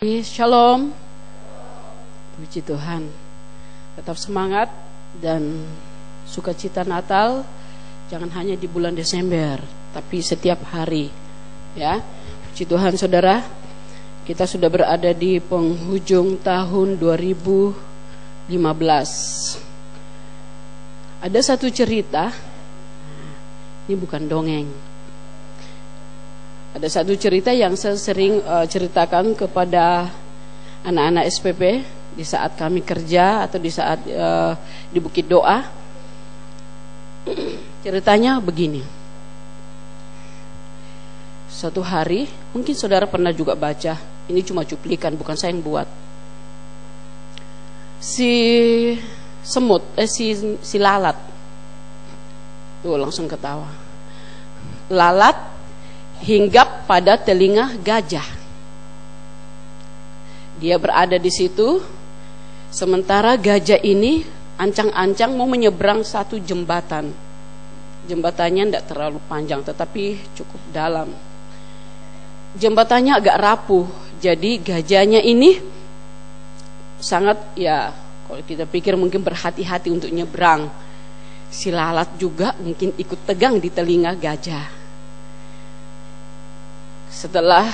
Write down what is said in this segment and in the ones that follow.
Shalom, puji Tuhan. Tetap semangat dan sukacita Natal jangan hanya di bulan Desember, tapi setiap hari. Ya, puji Tuhan saudara. Kita sudah berada di penghujung tahun 2015. Ada satu cerita, ini bukan dongeng. Ada satu cerita yang saya sering ceritakan kepada anak-anak SPP di saat kami kerja atau di saat di Bukit Doa. Ceritanya begini. Suatu hari, mungkin saudara pernah juga baca, ini cuma cuplikan, bukan saya yang buat. Si semut, si lalat, tuh langsung ketawa. Lalat hinggap pada telinga gajah. Dia berada di situ, sementara gajah ini ancang-ancang mau menyeberang satu jembatan. Jembatannya tidak terlalu panjang, tetapi cukup dalam. Jembatannya agak rapuh, jadi gajahnya ini sangat, ya kalau kita pikir mungkin berhati-hati untuk nyebrang. Si lalat juga mungkin ikut tegang di telinga gajah. Setelah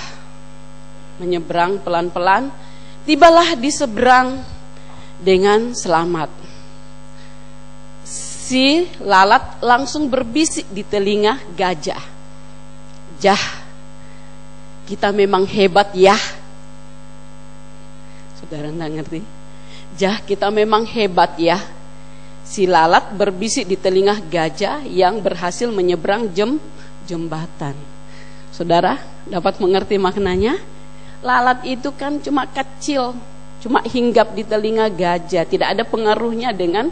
menyeberang pelan-pelan, tibalah di seberang dengan selamat. Si lalat langsung berbisik di telinga gajah. Jah, kita memang hebat ya. Saudara enggak ngerti? Jah, kita memang hebat ya. Si lalat berbisik di telinga gajah yang berhasil menyeberang jembatan. Saudara dapat mengerti maknanya? Lalat itu kan cuma kecil, cuma hinggap di telinga gajah, tidak ada pengaruhnya dengan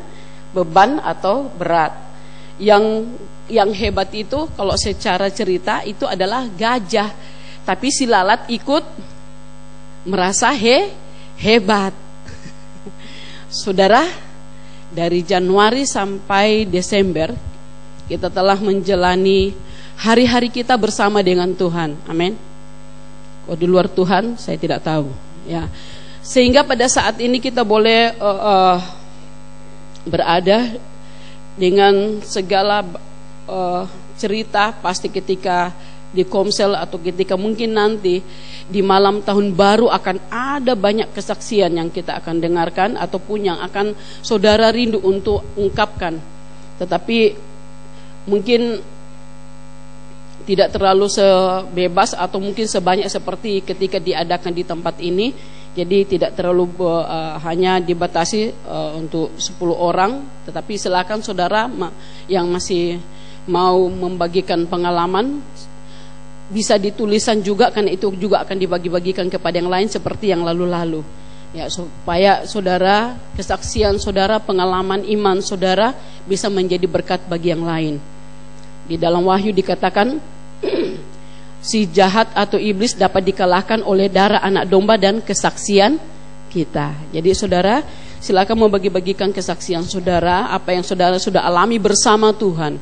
beban atau berat. Yang hebat itu kalau secara cerita itu adalah gajah, tapi si lalat ikut merasa hebat. Saudara, dari Januari sampai Desember kita telah menjalani hari-hari kita bersama dengan Tuhan. Amin. Kalau di luar Tuhan saya tidak tahu. Ya, sehingga pada saat ini kita boleh berada dengan segala cerita. Pasti ketika di Komsel atau ketika mungkin nanti di malam tahun baru akan ada banyak kesaksian yang kita akan dengarkan ataupun yang akan saudara rindu untuk ungkapkan. Tetapi mungkin tidak terlalu sebebas atau mungkin sebanyak seperti ketika diadakan di tempat ini. Jadi tidak terlalu hanya dibatasi untuk 10 orang. Tetapi silakan saudara yang masih mau membagikan pengalaman bisa ditulisan juga, karena itu juga akan dibagi-bagikan kepada yang lain seperti yang lalu-lalu. Ya, supaya saudara, kesaksian saudara, pengalaman iman saudara bisa menjadi berkat bagi yang lain. Di dalam Wahyu dikatakan si jahat atau iblis dapat dikalahkan oleh darah anak domba dan kesaksian kita. Jadi saudara, silakan membagi-bagikan kesaksian saudara, apa yang saudara sudah alami bersama Tuhan.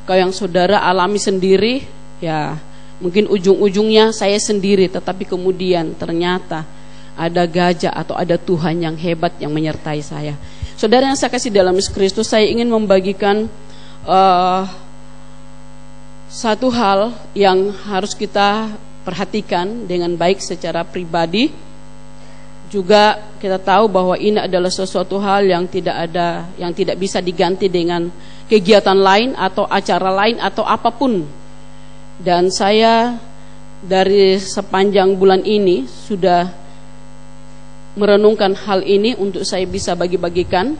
Kalau yang saudara alami sendiri, ya mungkin ujung-ujungnya saya sendiri, tetapi kemudian ternyata ada gajah atau ada Tuhan yang hebat yang menyertai saya. Saudara yang saya kasih dalam Yesus Kristus, saya ingin membagikan satu hal yang harus kita perhatikan dengan baik secara pribadi. Juga kita tahu bahwa ini adalah sesuatu hal yang tidak bisa diganti dengan kegiatan lain atau acara lain atau apapun. Dan saya dari sepanjang bulan ini sudah merenungkan hal ini untuk saya bisa bagi-bagikan,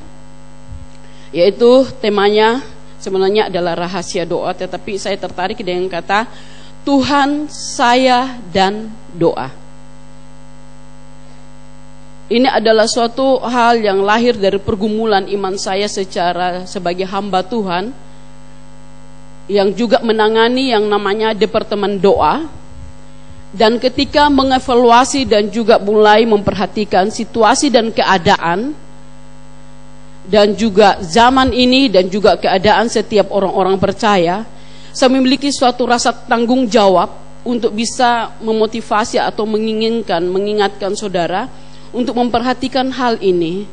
yaitu temanya sebenarnya adalah rahasia doa, tetapi saya tertarik dengan kata Tuhan, saya, dan doa. Ini adalah suatu hal yang lahir dari pergumulan iman saya sebagai hamba Tuhan yang juga menangani yang namanya departemen doa. Dan ketika mengevaluasi dan juga mulai memperhatikan situasi dan keadaan dan juga zaman ini dan juga keadaan setiap orang-orang percaya, saya memiliki suatu rasa tanggung jawab untuk bisa memotivasi atau mengingatkan saudara untuk memperhatikan hal ini.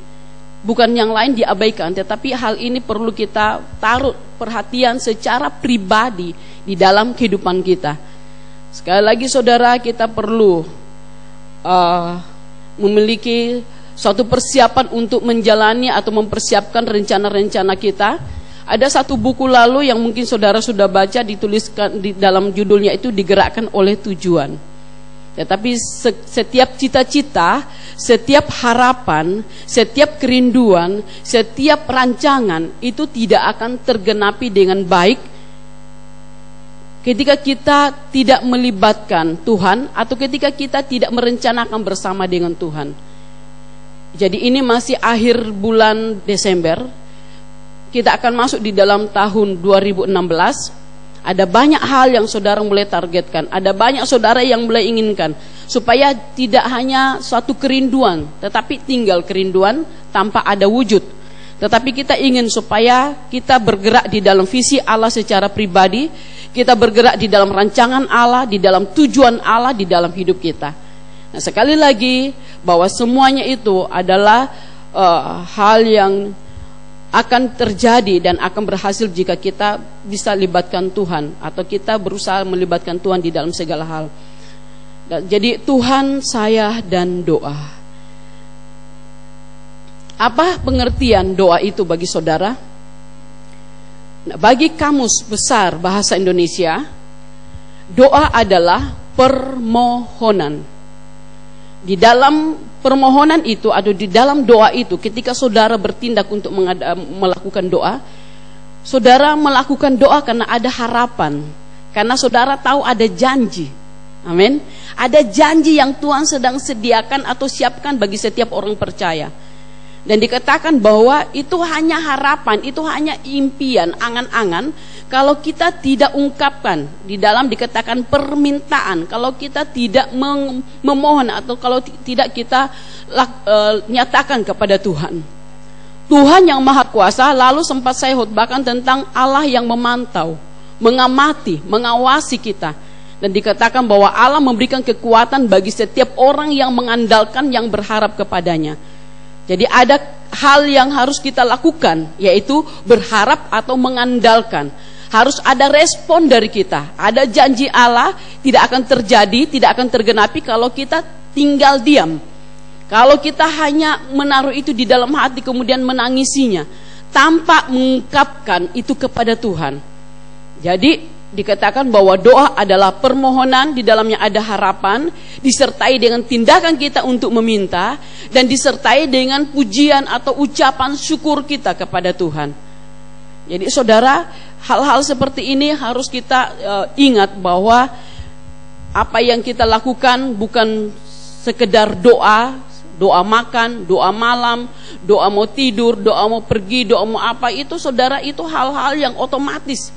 Bukan yang lain diabaikan, tetapi hal ini perlu kita taruh perhatian secara pribadi di dalam kehidupan kita. Sekali lagi saudara, kita perlu memiliki suatu persiapan untuk menjalani atau mempersiapkan rencana-rencana kita. Ada satu buku lalu yang mungkin saudara sudah baca, dituliskan di dalam judulnya itu digerakkan oleh tujuan. Tetapi setiap cita-cita, setiap harapan, setiap kerinduan, setiap rancangan itu tidak akan tergenapi dengan baik ketika kita tidak melibatkan Tuhan atau ketika kita tidak merencanakan bersama dengan Tuhan. Jadi ini masih akhir bulan Desember, kita akan masuk di dalam tahun 2016. Ada banyak hal yang saudara mulai targetkan, ada banyak saudara yang mulai inginkan, supaya tidak hanya suatu kerinduan, tetapi tinggal kerinduan tanpa ada wujud. Tetapi kita ingin supaya kita bergerak di dalam visi Allah secara pribadi, kita bergerak di dalam rancangan Allah, di dalam tujuan Allah di dalam hidup kita. Nah, sekali lagi bahwa semuanya itu adalah hal yang akan terjadi dan akan berhasil jika kita bisa libatkan Tuhan atau kita berusaha melibatkan Tuhan di dalam segala hal. Jadi Tuhan, saya, dan doa. Apa pengertian doa itu bagi saudara? Nah, bagi Kamus Besar Bahasa Indonesia, doa adalah permohonan. Di dalam permohonan itu atau di dalam doa itu, ketika saudara bertindak untuk melakukan doa, saudara melakukan doa karena ada harapan, karena saudara tahu ada janji. Amin. Ada janji yang Tuhan sedang sediakan atau siapkan bagi setiap orang percaya. Dan dikatakan bahwa itu hanya harapan, itu hanya impian, angan-angan kalau kita tidak ungkapkan. Di dalam dikatakan permintaan, kalau kita tidak memohon atau kalau tidak kita nyatakan kepada Tuhan. Tuhan yang Maha Kuasa, lalu sempat saya khotbahkan tentang Allah yang memantau, mengamati, mengawasi kita. Dan dikatakan bahwa Allah memberikan kekuatan bagi setiap orang yang mengandalkan, yang berharap kepadanya. Jadi ada hal yang harus kita lakukan, yaitu berharap atau mengandalkan. Harus ada respon dari kita. Ada janji Allah tidak akan terjadi, tidak akan tergenapi kalau kita tinggal diam. Kalau kita hanya menaruh itu di dalam hati kemudian menangisinya tanpa mengungkapkan itu kepada Tuhan. Jadi dikatakan bahwa doa adalah permohonan, di dalamnya ada harapan, disertai dengan tindakan kita untuk meminta, dan disertai dengan pujian atau ucapan syukur kita kepada Tuhan. Jadi saudara, hal-hal seperti ini harus kita ingat bahwa apa yang kita lakukan bukan sekedar doa, doa makan, doa malam, doa mau tidur, doa mau pergi, doa mau apa, itu saudara, itu hal-hal yang otomatis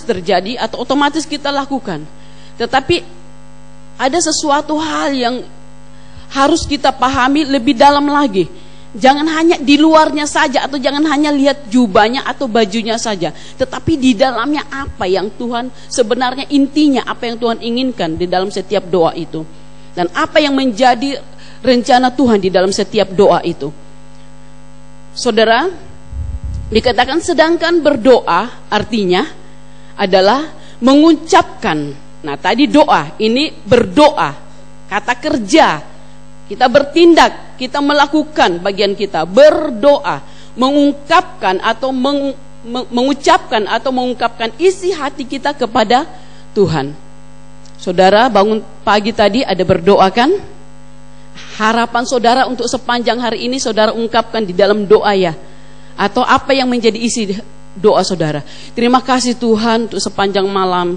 terjadi atau otomatis kita lakukan. Tetapi ada sesuatu hal yang harus kita pahami lebih dalam lagi. Jangan hanya di luarnya saja, atau jangan hanya lihat jubahnya atau bajunya saja, tetapi di dalamnya apa yang Tuhan sebenarnya, intinya apa yang Tuhan inginkan di dalam setiap doa itu, dan apa yang menjadi rencana Tuhan di dalam setiap doa itu. Saudara, dikatakan sedangkan berdoa artinya adalah mengucapkan. Nah, tadi doa, ini berdoa, kata kerja. Kita bertindak, kita melakukan bagian kita, berdoa, mengungkapkan atau mengucapkan atau mengungkapkan isi hati kita kepada Tuhan. Saudara bangun pagi tadi ada berdoa kan? Harapan saudara untuk sepanjang hari ini saudara ungkapkan di dalam doa ya? Atau apa yang menjadi isi doa saudara? Terima kasih Tuhan untuk sepanjang malam.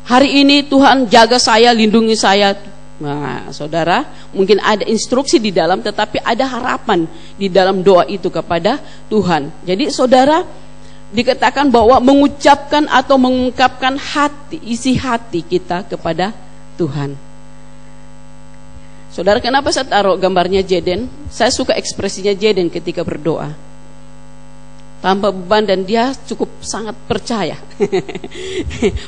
Hari ini Tuhan jaga saya, lindungi saya. Nah, saudara, mungkin ada instruksi di dalam, tetapi ada harapan di dalam doa itu kepada Tuhan. Jadi saudara, dikatakan bahwa mengucapkan atau mengungkapkan hati, isi hati kita kepada Tuhan. Saudara, kenapa saya taruh gambarnya Jaden? Saya suka ekspresinya Jaden ketika berdoa. Tanpa beban, dan dia cukup sangat percaya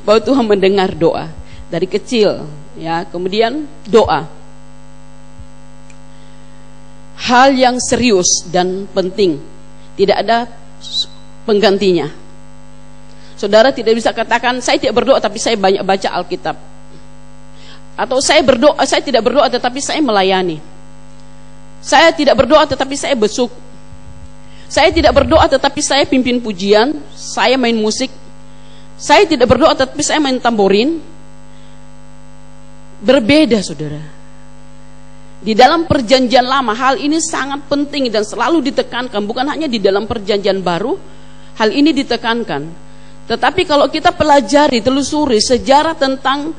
bahwa Tuhan mendengar doa. dari kecil, ya. Kemudian doa. Hal yang serius dan penting, tidak ada penggantinya. Saudara tidak bisa katakan saya tidak berdoa tapi saya banyak baca Alkitab. Atau saya tidak berdoa tetapi saya melayani. Saya tidak berdoa tetapi saya besuk. Saya tidak berdoa tetapi saya pimpin pujian, saya main musik. Saya tidak berdoa tetapi saya main tamborin. Berbeda, saudara. Di dalam perjanjian lama hal ini sangat penting dan selalu ditekankan, bukan hanya di dalam perjanjian baru, hal ini ditekankan. Tetapi kalau kita pelajari, telusuri sejarah tentang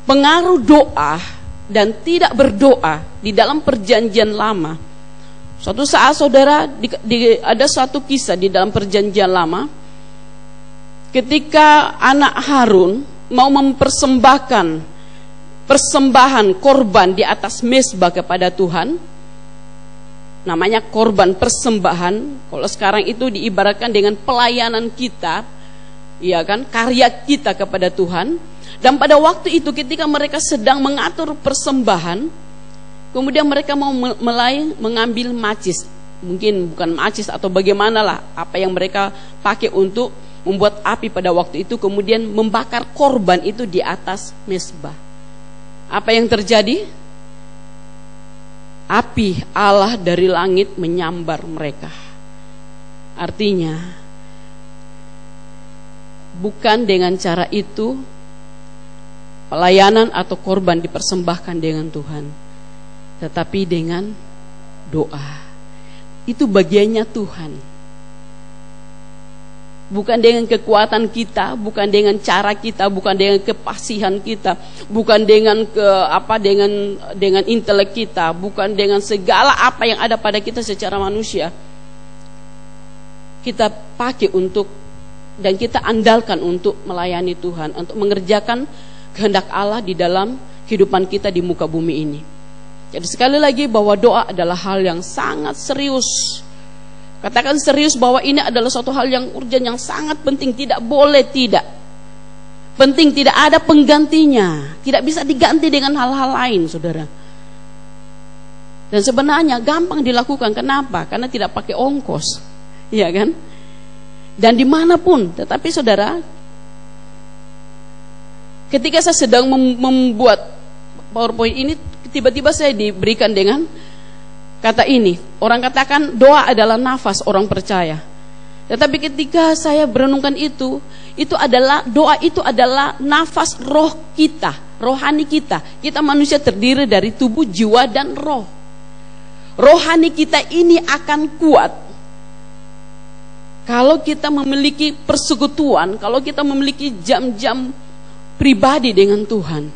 pengaruh doa dan tidak berdoa di dalam perjanjian lama. Suatu saat, saudara, ada satu kisah di dalam perjanjian lama, ketika anak Harun mau mempersembahkan persembahan korban di atas mezbah kepada Tuhan, namanya korban persembahan. Kalau sekarang itu diibaratkan dengan pelayanan kita, ya kan, karya kita kepada Tuhan. Dan pada waktu itu ketika mereka sedang mengatur persembahan, kemudian mereka mau mengambil macis, mungkin bukan macis atau bagaimanalah, apa yang mereka pakai untuk membuat api pada waktu itu, kemudian membakar korban itu di atas mezbah. Apa yang terjadi? Api Allah dari langit menyambar mereka. Artinya, bukan dengan cara itu pelayanan atau korban dipersembahkan dengan Tuhan, tetapi dengan doa. Itu bagiannya Tuhan. Bukan dengan kekuatan kita, bukan dengan cara kita, bukan dengan kepasihan kita, bukan dengan dengan intelek kita, bukan dengan segala apa yang ada pada kita secara manusia. Kita pakai untuk dan kita andalkan untuk melayani Tuhan, untuk mengerjakan kehendak Allah di dalam kehidupan kita di muka bumi ini. Jadi sekali lagi bahwa doa adalah hal yang sangat serius. Katakan serius bahwa ini adalah suatu hal yang urgent, yang sangat penting, tidak boleh tidak. Penting, tidak ada penggantinya, tidak bisa diganti dengan hal-hal lain, saudara. Dan sebenarnya gampang dilakukan. Kenapa? Karena tidak pakai ongkos, iya kan? Dan dimanapun. Tetapi saudara, ketika saya sedang membuat PowerPoint ini, tiba-tiba saya diberikan dengan kata ini. Orang katakan doa adalah nafas orang percaya. Tetapi ketika saya berenungkan itu adalah doa itu adalah nafas roh kita, rohani kita. Kita manusia terdiri dari tubuh, jiwa, dan roh. Rohani kita ini akan kuat kalau kita memiliki persekutuan, kalau kita memiliki jam-jam pribadi dengan Tuhan.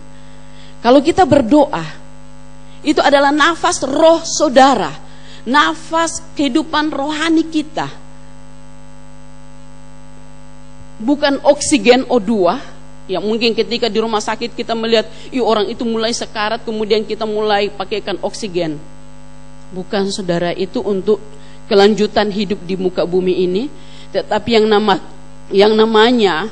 Kalau kita berdoa, itu adalah nafas roh saudara, nafas kehidupan rohani kita. Bukan oksigen O2 yang mungkin ketika di rumah sakit kita melihat orang itu mulai sekarat, kemudian kita mulai pakaikan oksigen. Bukan, saudara, itu untuk kelanjutan hidup di muka bumi ini. Tetapi yang namanya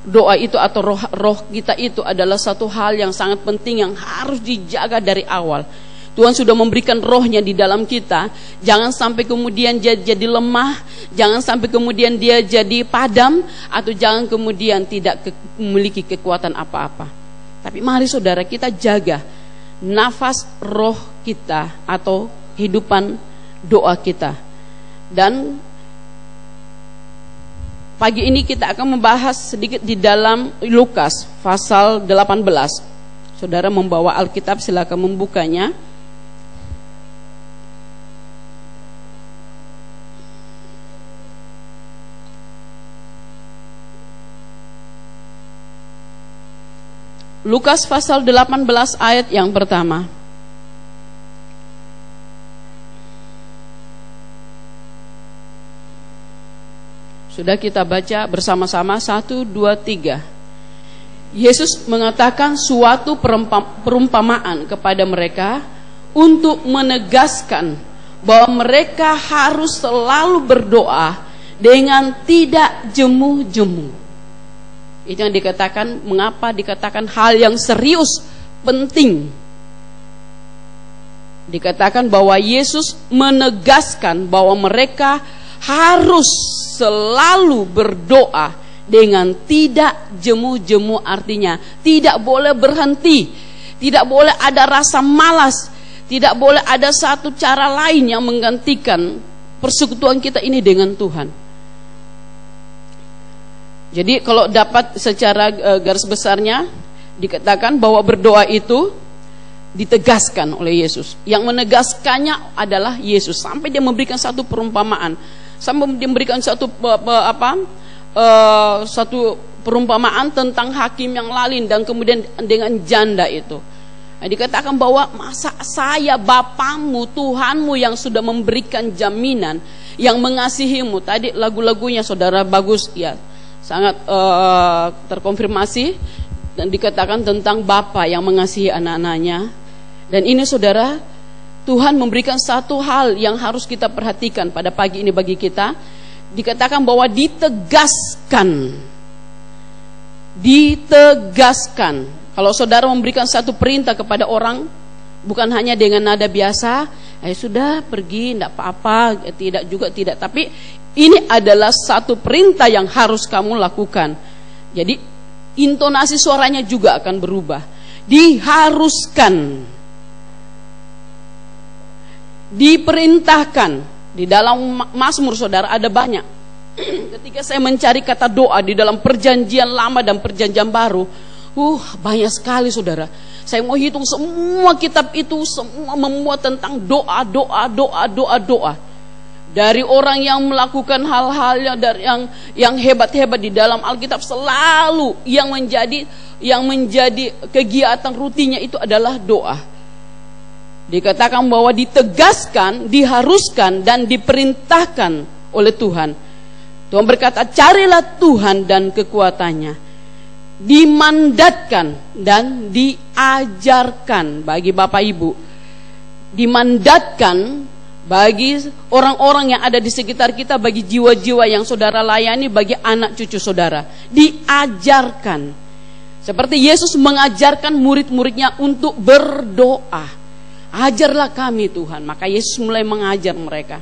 doa itu atau roh kita itu adalah satu hal yang sangat penting yang harus dijaga dari awal. Tuhan sudah memberikan rohnya di dalam kita. Jangan sampai kemudian dia jadi lemah, jangan sampai kemudian dia jadi padam, atau jangan kemudian tidak memiliki kekuatan apa-apa. Tapi mari saudara, kita jaga nafas roh kita atau kehidupan doa kita. Dan pagi ini kita akan membahas sedikit di dalam Lukas pasal 18. Saudara membawa Alkitab, silakan membukanya. Lukas pasal 18 ayat yang pertama. Sudah kita baca bersama-sama, 1, 2, 3. Yesus mengatakan suatu perumpamaan kepada mereka untuk menegaskan bahwa mereka harus selalu berdoa dengan tidak jemu-jemu. Itu yang dikatakan, mengapa dikatakan hal yang serius, penting. Dikatakan bahwa Yesus menegaskan bahwa mereka harus selalu berdoa dengan tidak jemu-jemu, artinya tidak boleh berhenti, tidak boleh ada rasa malas, tidak boleh ada satu cara lain yang menggantikan persekutuan kita ini dengan Tuhan. Jadi kalau dapat secara garis besarnya dikatakan bahwa berdoa itu ditegaskan oleh Yesus. Yang menegaskannya adalah Yesus, sampai dia memberikan satu perumpamaan, sampai dia memberikan satu satu perumpamaan tentang hakim yang lalin dan kemudian dengan janda itu. Nah, dikatakan bahwa masa saya Bapamu, Tuhanmu yang sudah memberikan jaminan, yang mengasihimu. Tadi lagu-lagunya saudara bagus ya, sangat terkonfirmasi. Dan dikatakan tentang Bapa yang mengasihi anak-anaknya. Dan ini saudara, Tuhan memberikan satu hal yang harus kita perhatikan pada pagi ini bagi kita. Dikatakan bahwa ditegaskan. Ditegaskan. Kalau saudara memberikan satu perintah kepada orang, bukan hanya dengan nada biasa, sudah pergi, tidak apa-apa, tidak juga tidak. Tapi ini adalah satu perintah yang harus kamu lakukan. Jadi intonasi suaranya juga akan berubah. Diharuskan, diperintahkan. Di dalam Mazmur saudara ada banyak. Ketika saya mencari kata doa di dalam perjanjian lama dan perjanjian baru, banyak sekali saudara. Saya mau hitung semua kitab itu, semua memuat tentang doa. Dari orang yang melakukan hal-hal yang hebat-hebat di dalam Alkitab, selalu yang menjadi kegiatan rutinnya itu adalah doa. Dikatakan bahwa ditegaskan, diharuskan dan diperintahkan oleh Tuhan. Tuhan berkata, carilah Tuhan dan kekuatannya. Dimandatkan dan diajarkan bagi Bapak Ibu. Dimandatkan bagi orang-orang yang ada di sekitar kita, bagi jiwa-jiwa yang saudara layani, bagi anak cucu saudara. Diajarkan. Seperti Yesus mengajarkan murid-muridnya untuk berdoa. Ajarlah kami Tuhan. Maka Yesus mulai mengajar mereka.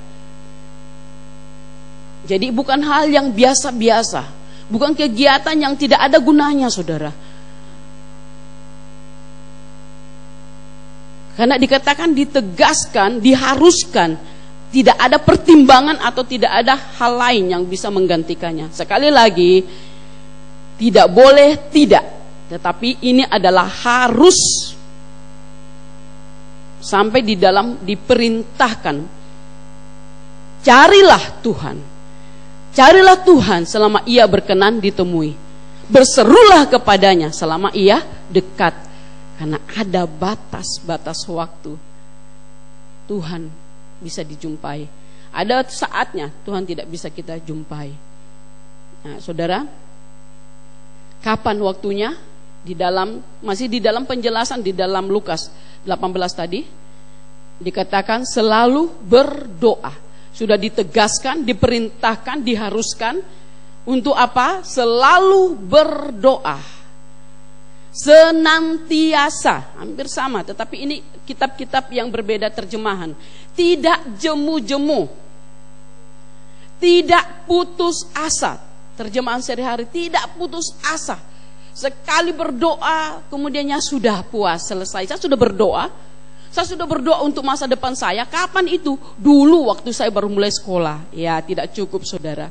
Jadi bukan hal yang biasa-biasa. Bukan kegiatan yang tidak ada gunanya saudara. Karena dikatakan ditegaskan, diharuskan, tidak ada pertimbangan atau tidak ada hal lain yang bisa menggantikannya. Sekali lagi, tidak boleh tidak, tetapi ini adalah harus, sampai di dalam diperintahkan. Carilah Tuhan. Carilah Tuhan selama ia berkenan ditemui. Berserulah kepadanya selama ia dekat. Karena ada batas-batas waktu Tuhan bisa dijumpai. Ada saatnya Tuhan tidak bisa kita jumpai. Nah, saudara, kapan waktunya? Masih di dalam penjelasan di dalam Lukas 18 tadi dikatakan selalu berdoa. Sudah ditegaskan, diperintahkan, diharuskan untuk apa? Selalu berdoa. Senantiasa, hampir sama, tetapi ini kitab-kitab yang berbeda terjemahan. Tidak jemu-jemu, tidak putus asa. Terjemahan sehari-hari, tidak putus asa. Sekali berdoa, kemudiannya sudah puas, selesai. Saya sudah berdoa untuk masa depan saya. Kapan itu? Dulu waktu saya baru mulai sekolah. Ya, tidak cukup saudara.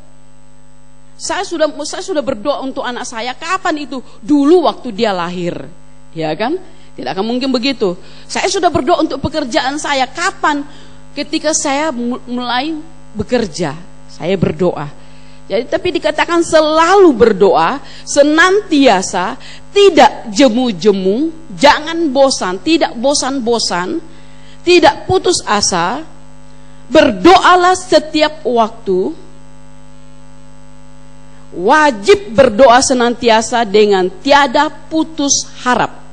Saya sudah berdoa untuk anak saya. Kapan itu? Dulu waktu dia lahir. Ya kan? Tidak akan mungkin begitu. Saya sudah berdoa untuk pekerjaan saya. Kapan? Ketika saya mulai bekerja, saya berdoa. Jadi tapi dikatakan selalu berdoa, senantiasa, tidak jemu-jemu, jangan bosan, tidak bosan-bosan, tidak putus asa. Berdoalah setiap waktu. Wajib berdoa senantiasa dengan tiada putus harap.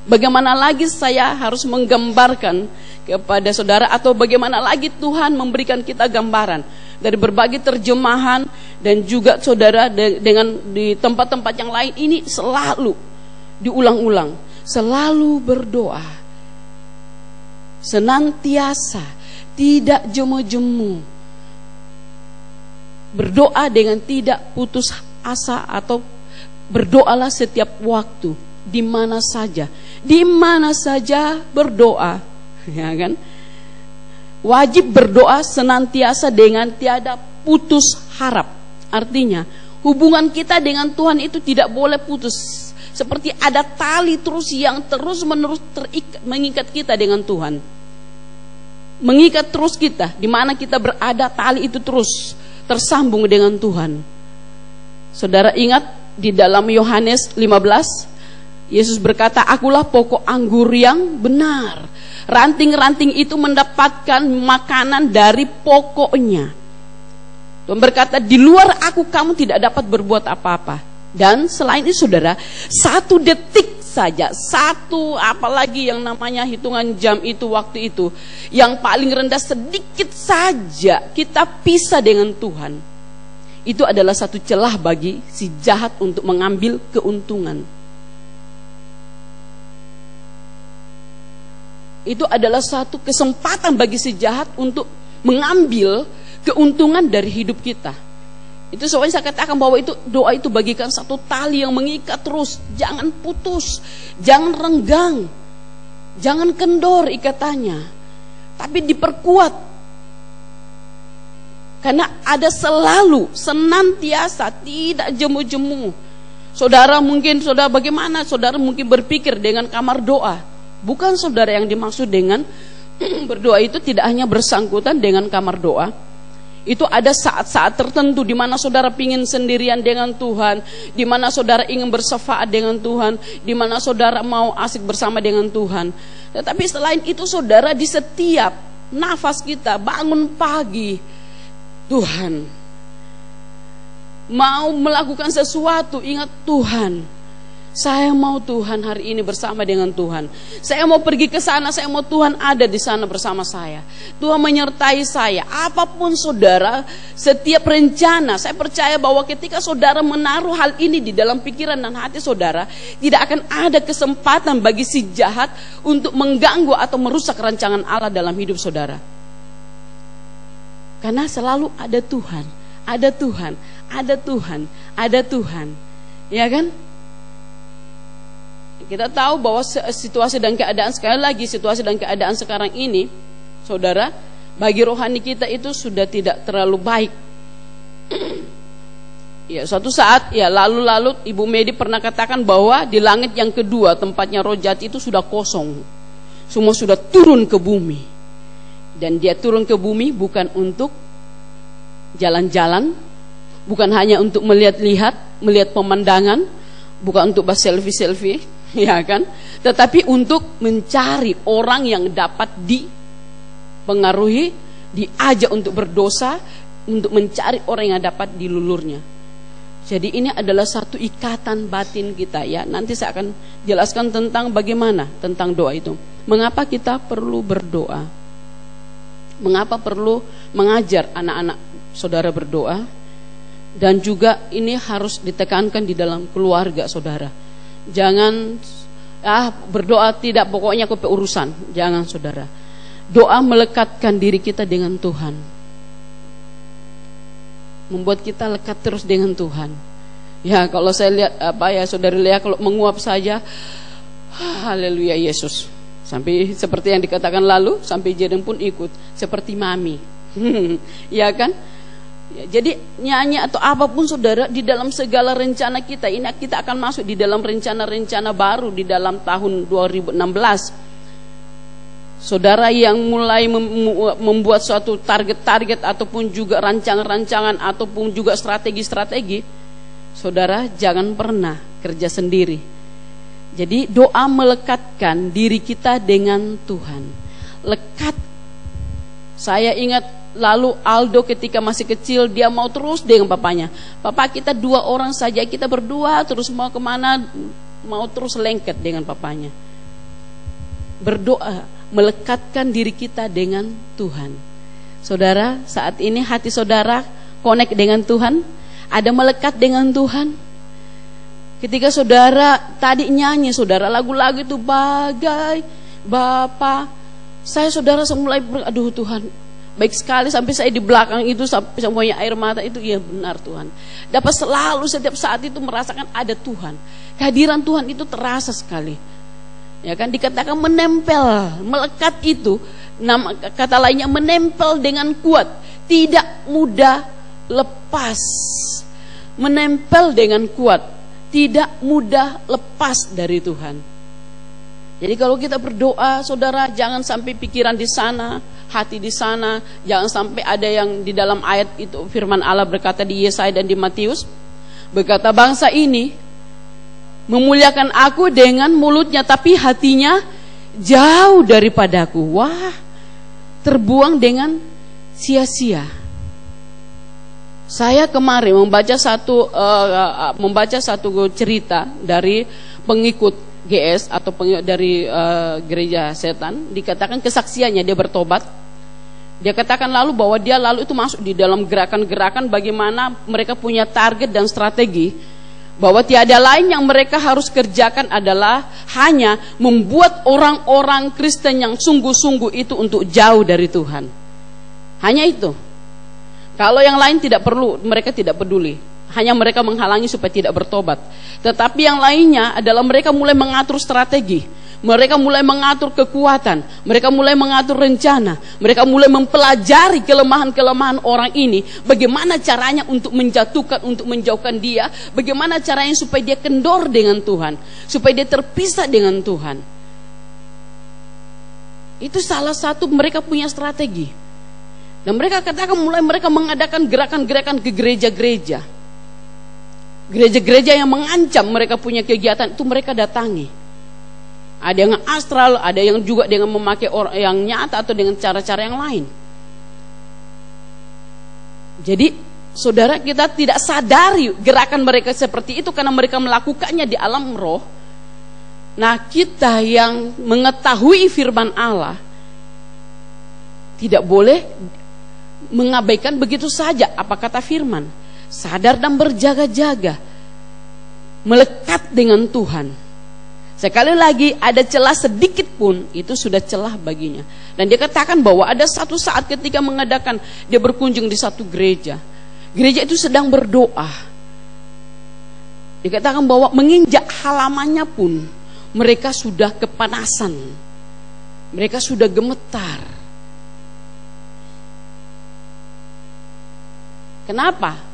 Bagaimana lagi saya harus menggambarkan kepada saudara, atau bagaimana lagi Tuhan memberikan kita gambaran dari berbagai terjemahan, dan juga saudara dengan di tempat-tempat yang lain ini selalu diulang-ulang, selalu berdoa, senantiasa, tidak jemu-jemu, berdoa dengan tidak putus asa, atau berdoalah setiap waktu, di mana saja berdoa, ya kan? Wajib berdoa senantiasa dengan tiada putus harap. Artinya hubungan kita dengan Tuhan itu tidak boleh putus, seperti ada tali terus yang terus menerus mengikat kita dengan Tuhan, mengikat terus kita, di mana kita berada, tali itu terus tersambung dengan Tuhan. Saudara ingat di dalam Yohanes 15, Yesus berkata, akulah pokok anggur yang benar. Ranting-ranting itu mendapatkan makanan dari pokoknya. Tuhan berkata, di luar aku kamu tidak dapat berbuat apa-apa. Dan selain itu saudara, 1 detik saja, apalagi yang namanya hitungan jam itu, waktu itu, yang paling rendah sedikit saja kita pisah dengan Tuhan, itu adalah satu celah bagi si jahat untuk mengambil keuntungan. Itu adalah satu kesempatan bagi si jahat untuk mengambil keuntungan dari hidup kita. Itu soalnya saya katakan bahwa itu doa itu bagikan satu tali yang mengikat terus, jangan putus, jangan renggang, jangan kendor ikatannya, tapi diperkuat. Karena ada selalu, senantiasa, tidak jemu-jemu. Saudara bagaimana saudara mungkin berpikir dengan kamar doa? Bukan saudara yang dimaksud dengan berdoa itu tidak hanya bersangkutan dengan kamar doa. Itu ada saat-saat tertentu di mana saudara ingin sendirian dengan Tuhan, di mana saudara ingin bersefaat dengan Tuhan, di mana saudara mau asik bersama dengan Tuhan. Tetapi selain itu saudara, di setiap nafas kita, bangun pagi, Tuhan mau melakukan sesuatu, ingat Tuhan, saya mau Tuhan hari ini bersama dengan Tuhan. Saya mau pergi ke sana, saya mau Tuhan ada di sana bersama saya. Tuhan menyertai saya. Apapun saudara, setiap rencana, saya percaya bahwa ketika saudara menaruh hal ini di dalam pikiran dan hati saudara, tidak akan ada kesempatan bagi si jahat untuk mengganggu atau merusak rancangan Allah dalam hidup saudara. Karena selalu ada Tuhan, ada Tuhan, ada Tuhan, ada Tuhan. Ya kan? Kita tahu bahwa situasi dan keadaan, sekali lagi situasi dan keadaan sekarang ini, saudara, bagi rohani kita itu sudah tidak terlalu baik. Ya, suatu saat ya lalu Ibu Medi pernah katakan bahwa di langit yang kedua tempatnya roh jahat itu sudah kosong. Semua sudah turun ke bumi. Dan dia turun ke bumi bukan untuk jalan-jalan, bukan hanya untuk melihat pemandangan, bukan untuk selfie-selfie, ya kan? Tetapi untuk mencari orang yang dapat dipengaruhi, diajak untuk berdosa, untuk mencari orang yang dapat dilulurnya. Jadi ini adalah satu ikatan batin kita ya. Nanti saya akan jelaskan tentang bagaimana tentang doa itu. Mengapa kita perlu berdoa? Mengapa perlu mengajar anak-anak saudara berdoa? Dan juga ini harus ditekankan di dalam keluarga saudara. Jangan berdoa tidak, pokoknya aku urusan. Jangan saudara. Doa melekatkan diri kita dengan Tuhan, membuat kita lekat terus dengan Tuhan. Ya, kalau saya lihat saudari lihat kalau menguap saja, haleluya Yesus. Sampai seperti yang dikatakan lalu, sampai Jeden pun ikut seperti mami. Ya kan? Ya, jadi nyanyi atau apapun saudara, di dalam segala rencana kita, ini kita akan masuk di dalam rencana-rencana baru di dalam tahun 2016. Saudara yang mulai membuat suatu target-target ataupun juga rancangan-rancangan ataupun juga strategi-strategi, saudara jangan pernah kerja sendiri. Jadi doa melekatkan diri kita dengan Tuhan. Lekat. Saya ingat lalu Aldo ketika masih kecil, dia mau terus dengan papanya. Papa, kita 2 orang saja, kita berdua terus mau kemana, mau terus lengket dengan papanya. berdoa, melekatkan diri kita dengan Tuhan. Saudara, saat ini hati saudara connect dengan Tuhan, ada melekat dengan Tuhan. Ketika saudara tadi nyanyi, saudara lagu-lagu itu bagai Bapa, saudara mulai aduh Tuhan, baik sekali, sampai saya di belakang itu sampai semuanya air mata itu. Iya benar Tuhan. Dapat selalu setiap saat itu merasakan ada Tuhan. Kehadiran Tuhan itu terasa sekali. Ya kan, dikatakan menempel, melekat itu, nama kata lainnya menempel dengan kuat, tidak mudah lepas. Menempel dengan kuat, tidak mudah lepas dari Tuhan. Jadi kalau kita berdoa, saudara, jangan sampai pikiran di sana, hati di sana. Jangan sampai ada yang di dalam ayat itu, firman Allah berkata di Yesaya dan di Matius, berkata bangsa ini memuliakan aku dengan mulutnya, tapi hatinya jauh daripadaku. Wah, terbuang dengan sia-sia. Saya kemarin membaca satu cerita dari pengikut GS atau dari gereja setan. Dikatakan kesaksiannya, dia bertobat. Dia katakan lalu bahwa dia lalu itu masuk di dalam gerakan-gerakan bagaimana mereka punya target dan strategi, bahwa tiada lain yang mereka harus kerjakan adalah hanya membuat orang-orang Kristen yang sungguh-sungguh itu untuk jauh dari Tuhan. Hanya itu. Kalau yang lain tidak perlu, mereka tidak peduli. Hanya mereka menghalangi supaya tidak bertobat. Tetapi yang lainnya adalah mereka mulai mengatur strategi. Mereka mulai mengatur kekuatan. Mereka mulai mengatur rencana. Mereka mulai mempelajari kelemahan-kelemahan orang ini. Bagaimana caranya untuk menjatuhkan, untuk menjauhkan dia. Bagaimana caranya supaya dia kendor dengan Tuhan. Supaya dia terpisah dengan Tuhan. Itu salah satu mereka punya strategi. Dan mereka katakan mulai mereka mengadakan gerakan-gerakan ke gereja-gereja. Gereja-gereja yang mengancam mereka punya kegiatan itu mereka datangi. Ada yang astral, ada yang juga dengan memakai orang yang nyata atau dengan cara-cara yang lain. Jadi saudara, kita tidak sadari gerakan mereka seperti itu karena mereka melakukannya di alam roh. Nah, kita yang mengetahui firman Allah tidak boleh mengabaikan begitu saja apa kata firman. Sadar dan berjaga-jaga, melekat dengan Tuhan. Sekali lagi, ada celah sedikit pun itu sudah celah baginya. Dan dia katakan bahwa ada satu saat ketika mengadakan, dia berkunjung di satu gereja. Gereja itu sedang berdoa. Dikatakan bahwa menginjak halamannya pun mereka sudah kepanasan. Mereka sudah gemetar. Kenapa?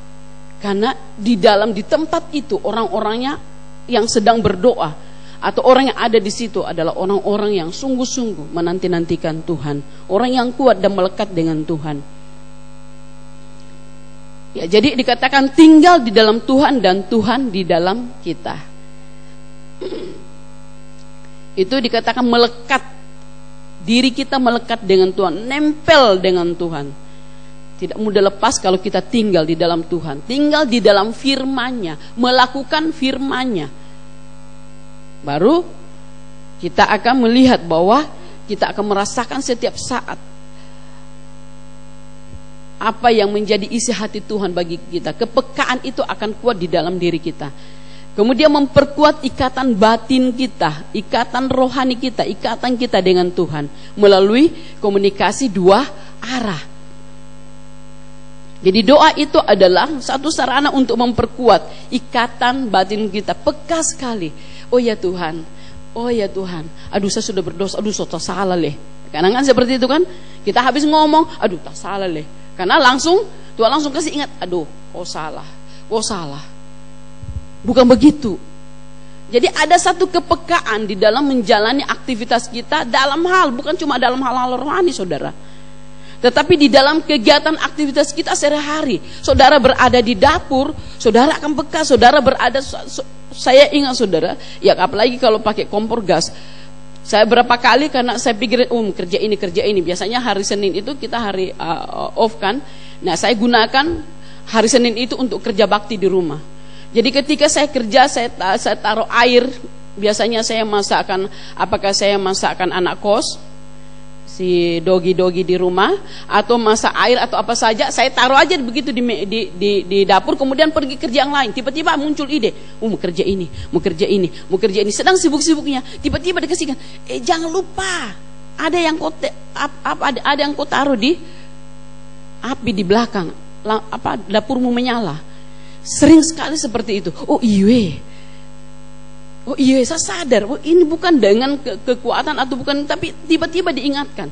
Karena di tempat itu orang-orangnya yang sedang berdoa atau orang yang ada di situ adalah orang-orang yang sungguh-sungguh menanti-nantikan Tuhan, orang yang kuat dan melekat dengan Tuhan. Ya, jadi dikatakan tinggal di dalam Tuhan dan Tuhan di dalam kita. Itu dikatakan melekat, diri kita melekat dengan Tuhan, nempel dengan Tuhan. Tidak mudah lepas kalau kita tinggal di dalam Tuhan, tinggal di dalam firman-Nya, melakukan firman-Nya. Baru kita akan melihat bahwa kita akan merasakan setiap saat apa yang menjadi isi hati Tuhan bagi kita. Kepekaan itu akan kuat di dalam diri kita. Kemudian memperkuat ikatan batin kita, ikatan rohani kita, ikatan kita dengan Tuhan melalui komunikasi dua arah. Jadi doa itu adalah satu sarana untuk memperkuat ikatan batin kita. Peka sekali. Oh ya Tuhan, oh ya Tuhan, aduh saya sudah berdosa, aduh saya salah leh. Karena kan seperti itu kan, kita habis ngomong, aduh tak salah leh. Karena Tuhan langsung kasih ingat, aduh, oh salah. Bukan begitu. Jadi ada satu kepekaan di dalam menjalani aktivitas kita dalam hal, bukan cuma dalam hal-hal rohani saudara. Tetapi di dalam kegiatan aktivitas kita sehari-hari, saudara berada di dapur, saudara akan peka, saudara berada, saya ingat saudara, ya apalagi kalau pakai kompor gas. Saya berapa kali karena saya pikir kerja ini, biasanya hari Senin itu kita hari off kan. Nah, saya gunakan hari Senin itu untuk kerja bakti di rumah. Jadi ketika saya kerja, saya taruh air biasanya saya masakkan, apakah saya masakkan anak kos, si dogi-dogi di rumah, atau masak air atau apa saja, saya taruh aja begitu di dapur, kemudian pergi kerja yang lain. Tiba-tiba muncul ide, mau kerja ini, mau kerja ini, mau kerja ini. Sedang sibuk-sibuknya, tiba-tiba dikasihkan, jangan lupa, ada yang kau taruh di api di belakang, dapurmu menyala. Sering sekali seperti itu. Oh iya, saya sadar, ini bukan dengan kekuatan atau bukan, tapi tiba-tiba diingatkan.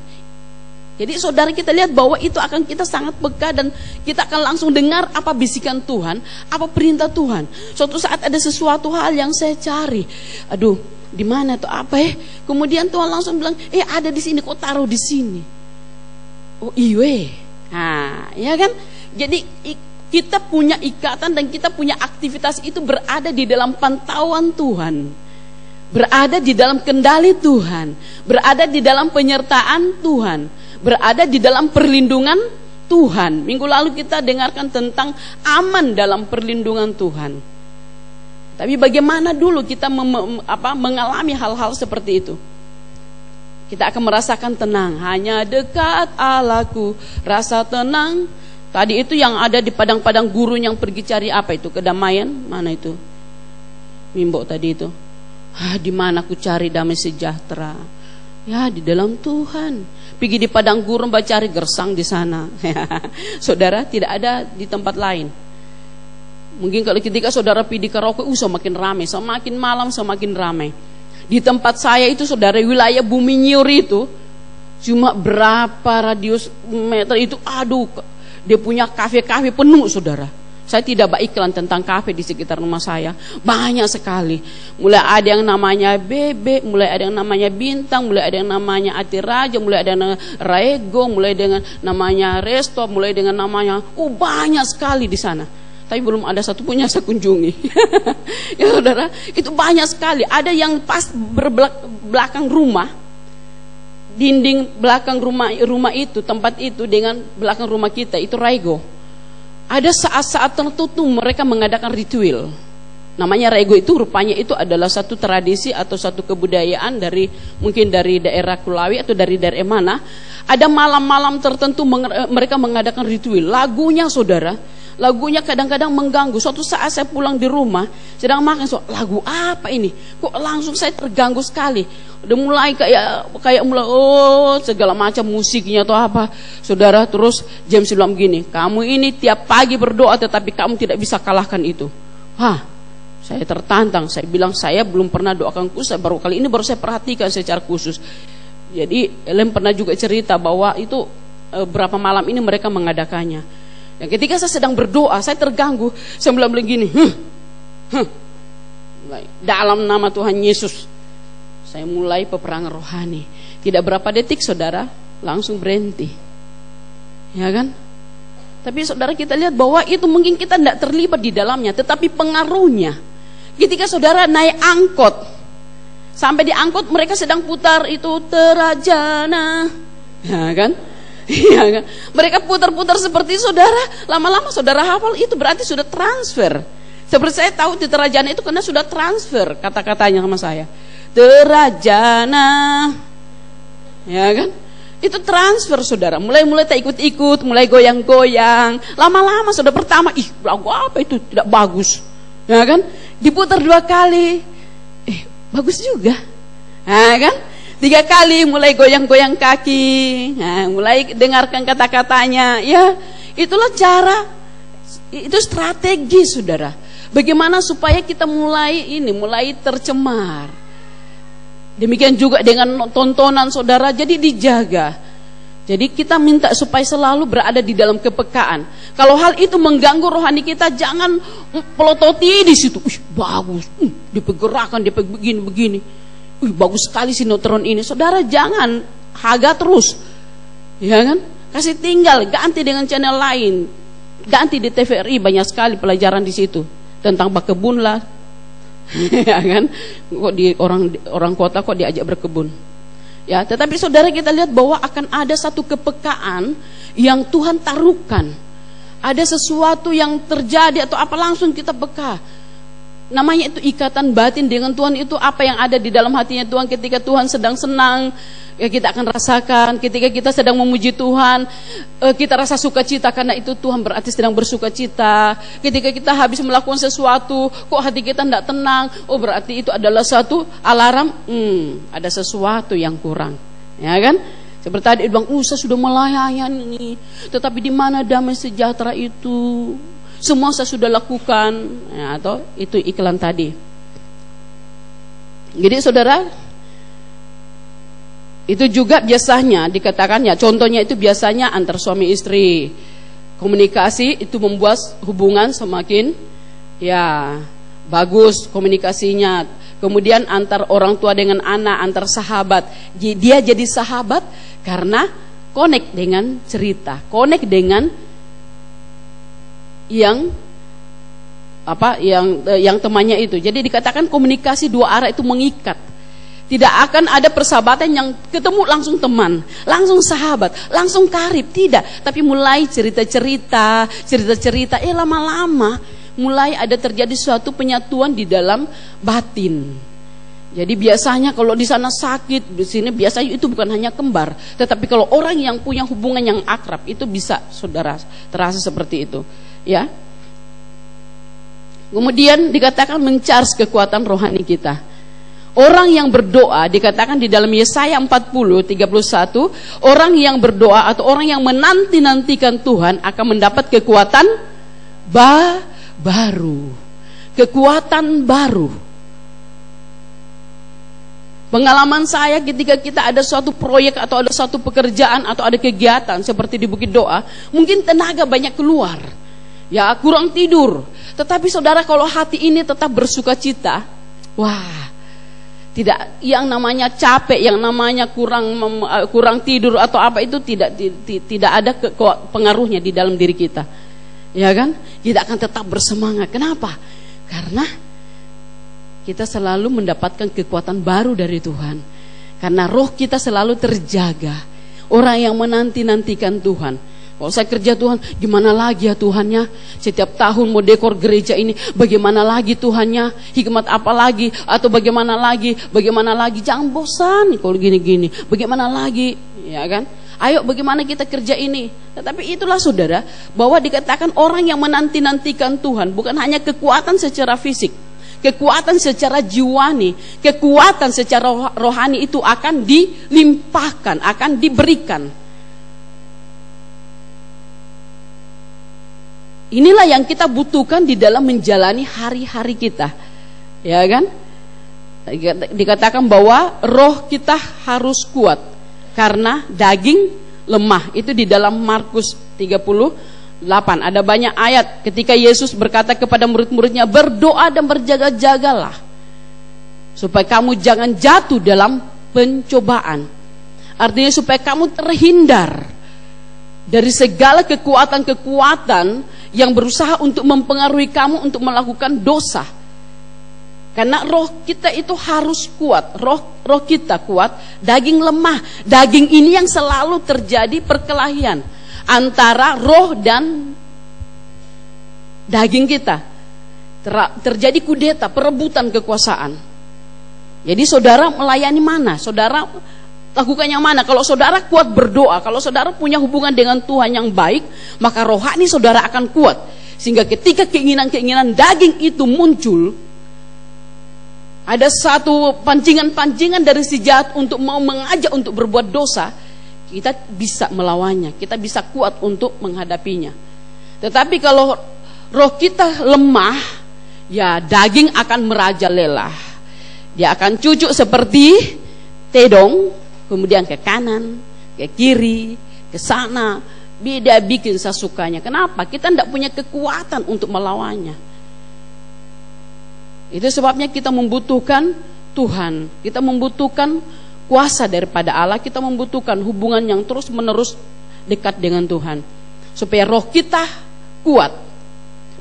Jadi saudara, kita lihat bahwa itu akan kita sangat peka, dan kita akan langsung dengar apa bisikan Tuhan, apa perintah Tuhan. Suatu saat ada sesuatu hal yang saya cari, aduh, di mana tuh apa kemudian Tuhan langsung bilang, ada di sini, kok taruh di sini. Oh iya, nah, ya kan? Jadi kita punya ikatan dan kita punya aktivitas itu berada di dalam pantauan Tuhan, berada di dalam kendali Tuhan, berada di dalam penyertaan Tuhan, berada di dalam perlindungan Tuhan. Minggu lalu kita dengarkan tentang aman dalam perlindungan Tuhan. Tapi bagaimana dulu kita mengalami hal-hal seperti itu? Kita akan merasakan tenang. Hanya dekat Allahku rasa tenang. Tadi itu yang ada di padang-padang gurun yang pergi cari apa itu? Kedamaian? Mana itu? Mimbo tadi itu. Di mana aku cari damai sejahtera? Ya, di dalam Tuhan. Pergi di padang gurun cari gersang di sana. Saudara, tidak ada di tempat lain. Mungkin kalau ketika saudara pergi di karaoke, semakin ramai, semakin malam semakin ramai. Di tempat saya itu saudara, wilayah Bumi Nyiur itu cuma berapa radius meter itu, aduh, dia punya kafe-kafe penuh saudara. Saya tidak baik iklan tentang kafe di sekitar rumah saya. Banyak sekali. Mulai ada yang namanya Bebek, mulai ada yang namanya Bintang, mulai ada yang namanya Ati Raja, mulai ada yang Raego, mulai dengan namanya Resto, mulai dengan namanya banyak sekali di sana. Tapi belum ada satu pun yang saya kunjungi. Ya saudara, itu banyak sekali. Ada yang pas belakang rumah, dinding belakang rumah itu, tempat itu dengan belakang rumah kita itu Raego. Ada saat-saat tertentu mereka mengadakan ritual. Namanya Raego itu rupanya itu adalah satu tradisi atau satu kebudayaan dari mungkin dari daerah Kulawi atau dari daerah mana. Ada malam-malam tertentu mereka mengadakan ritual. Lagunya saudara, lagunya kadang-kadang mengganggu. Suatu saat saya pulang di rumah, sedang makan, lagu apa ini? Kok langsung saya terganggu sekali. Udah mulai kayak mulai segala macam musiknya atau apa. Saudara, terus James bilang begini, kamu ini tiap pagi berdoa tetapi kamu tidak bisa kalahkan itu. Saya tertantang. Saya bilang saya belum pernah doakan khusus, kali ini baru saya perhatikan secara khusus. Jadi Ellen pernah juga cerita bahwa itu berapa malam ini mereka mengadakannya. Dan ketika saya sedang berdoa, saya terganggu. Saya bilang begini, dalam nama Tuhan Yesus, saya mulai peperangan rohani. Tidak berapa detik saudara, langsung berhenti. Ya kan? Tapi saudara, kita lihat bahwa itu mungkin kita tidak terlibat di dalamnya, tetapi pengaruhnya. Ketika saudara naik angkot, sampai di angkot mereka sedang putar itu Terajana, ya kan? Iya kan? Mereka putar-putar seperti saudara, lama-lama saudara hafal, itu berarti sudah transfer. Seperti saya tahu di Terajana itu karena sudah transfer kata-katanya sama saya. Terajana, ya kan? Itu transfer saudara. Mulai tak ikut-ikut, mulai goyang-goyang. Lama-lama saudara pertama, lagu apa itu tidak bagus, ya kan? Diputar 2 kali, bagus juga, nah, kan? 3 kali mulai goyang-goyang kaki, nah, mulai dengarkan kata-katanya, ya itulah cara, itu strategi saudara. Bagaimana supaya kita mulai tercemar. Demikian juga dengan tontonan saudara, jadi dijaga. Jadi kita minta supaya selalu berada di dalam kepekaan. Kalau hal itu mengganggu rohani kita, jangan pelototi di situ. Bagus, dipergerakan, begini. Bagus sekali sinetron ini. Saudara jangan haga terus, ya kan? Kasih tinggal, ganti dengan channel lain. Ganti di TVRI, banyak sekali pelajaran di situ tentang berkebun lah. Ya kan? Kok di orang kota kok diajak berkebun. Ya, tetapi saudara kita lihat bahwa akan ada satu kepekaan yang Tuhan taruhkan. Ada sesuatu yang terjadi atau apa langsung kita peka. namanya itu ikatan batin dengan Tuhan, itu apa yang ada di dalam hatinya Tuhan. Ketika Tuhan sedang senang, ya kita akan rasakan. Ketika kita sedang memuji Tuhan, kita rasa sukacita, karena itu Tuhan berarti sedang bersukacita. Ketika kita habis melakukan sesuatu, kok hati kita tidak tenang, oh berarti itu adalah satu alarm, ada sesuatu yang kurang, ya kan? Seperti tadi bilang, saya sudah melayani, tetapi di mana damai sejahtera itu? Semua saya sudah lakukan, ya, atau itu iklan tadi. Jadi saudara, itu juga biasanya dikatakan, ya contohnya itu biasanya antar suami istri. Komunikasi itu membuat hubungan semakin ya bagus komunikasinya. Kemudian antar orang tua dengan anak, antar sahabat. Dia jadi sahabat karena connect dengan cerita, connect dengan yang temannya itu. Jadi dikatakan komunikasi dua arah itu mengikat. Tidak akan ada persahabatan yang ketemu langsung teman, langsung sahabat, langsung karib, tidak. Tapi mulai cerita-cerita, lama-lama mulai ada terjadi suatu penyatuan di dalam batin. Jadi biasanya kalau di sana sakit, di sini biasanya itu bukan hanya kembar, tetapi kalau orang yang punya hubungan yang akrab itu bisa saudara terasa seperti itu. Ya. Kemudian dikatakan men-charge kekuatan rohani kita. Orang yang berdoa dikatakan di dalam Yesaya 40:31, orang yang berdoa atau orang yang menanti-nantikan Tuhan akan mendapat kekuatan baru. Kekuatan baru. Pengalaman saya ketika kita ada suatu proyek atau ada suatu pekerjaan atau ada kegiatan seperti di Bukit Doa, mungkin tenaga banyak keluar. Ya, kurang tidur. Tetapi saudara, kalau hati ini tetap bersukacita, wah, tidak yang namanya capek, yang namanya kurang tidur atau apa itu tidak ada pengaruhnya di dalam diri kita. Ya kan? Kita akan tetap bersemangat. Kenapa? Karena kita selalu mendapatkan kekuatan baru dari Tuhan. Karena roh kita selalu terjaga. Orang yang menanti-nantikan Tuhan. Kalau saya kerja Tuhan, gimana lagi ya Tuhannya? Setiap tahun mau dekor gereja ini, bagaimana lagi Tuhannya? Hikmat apa lagi? Atau bagaimana lagi? Jangan bosan kalau gini-gini. Bagaimana lagi? Ya kan? Ayo bagaimana kita kerja ini? Tetapi itulah saudara, bahwa dikatakan orang yang menanti-nantikan Tuhan, bukan hanya kekuatan secara fisik, kekuatan secara jiwani, kekuatan secara rohani itu akan dilimpahkan, akan diberikan. Inilah yang kita butuhkan di dalam menjalani hari-hari kita. Ya kan? Dikatakan bahwa roh kita harus kuat karena daging lemah. Itu di dalam Markus 38. Ada banyak ayat ketika Yesus berkata kepada murid-muridnya, berdoa dan berjaga-jagalah supaya kamu jangan jatuh dalam pencobaan. Artinya supaya kamu terhindar dari segala kekuatan-kekuatan yang berusaha untuk mempengaruhi kamu untuk melakukan dosa. Karena roh kita itu harus kuat, roh kita kuat, daging lemah. Daging ini yang selalu terjadi perkelahian antara roh dan daging kita. Terjadi kudeta, perebutan kekuasaan. Jadi saudara melayani mana? Saudara lakukan yang mana? Kalau saudara kuat berdoa, kalau saudara punya hubungan dengan Tuhan yang baik, maka rohani saudara akan kuat. Sehingga ketika keinginan-keinginan daging itu muncul, ada satu pancingan-pancingan dari si jahat untuk mau mengajak untuk berbuat dosa, kita bisa melawannya, kita bisa kuat untuk menghadapinya. Tetapi kalau roh kita lemah, ya daging akan merajalela. Dia akan cucuk seperti tedong, kemudian ke kanan, ke kiri, ke sana, beda bikin sesukanya. Kenapa? Kita tidak punya kekuatan untuk melawannya. Itu sebabnya kita membutuhkan Tuhan, kita membutuhkan kuasa daripada Allah, kita membutuhkan hubungan yang terus menerus dekat dengan Tuhan, supaya roh kita kuat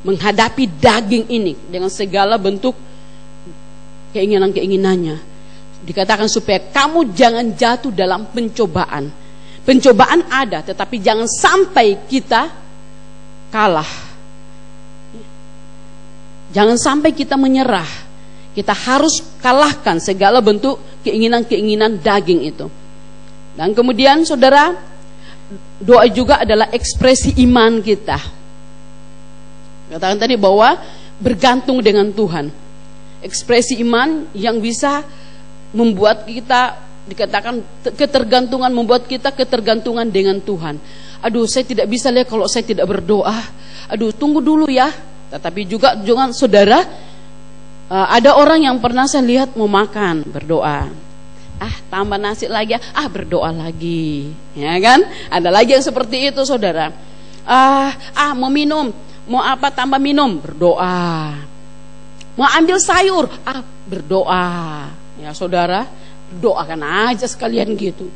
menghadapi daging ini dengan segala bentuk keinginan-keinginannya. Dikatakan supaya kamu jangan jatuh dalam pencobaan. Pencobaan ada, tetapi jangan sampai kita kalah. Jangan sampai kita menyerah. Kita harus kalahkan segala bentuk keinginan-keinginan daging itu. Dan kemudian saudara, doa juga adalah ekspresi iman kita. Katakan tadi bahwa bergantung dengan Tuhan. Ekspresi iman yang bisa membuat kita, dikatakan ketergantungan, membuat kita ketergantungan dengan Tuhan. Aduh, saya tidak bisa lihat kalau saya tidak berdoa. Aduh, tunggu dulu ya. Tetapi juga jangan saudara, ada orang yang pernah saya lihat mau makan, berdoa. Tambah nasi lagi, berdoa lagi. Ya kan? Ada lagi yang seperti itu saudara. Mau minum, mau apa, tambah minum, berdoa. Mau ambil sayur, berdoa. Ya saudara, doakan aja sekalian gitu.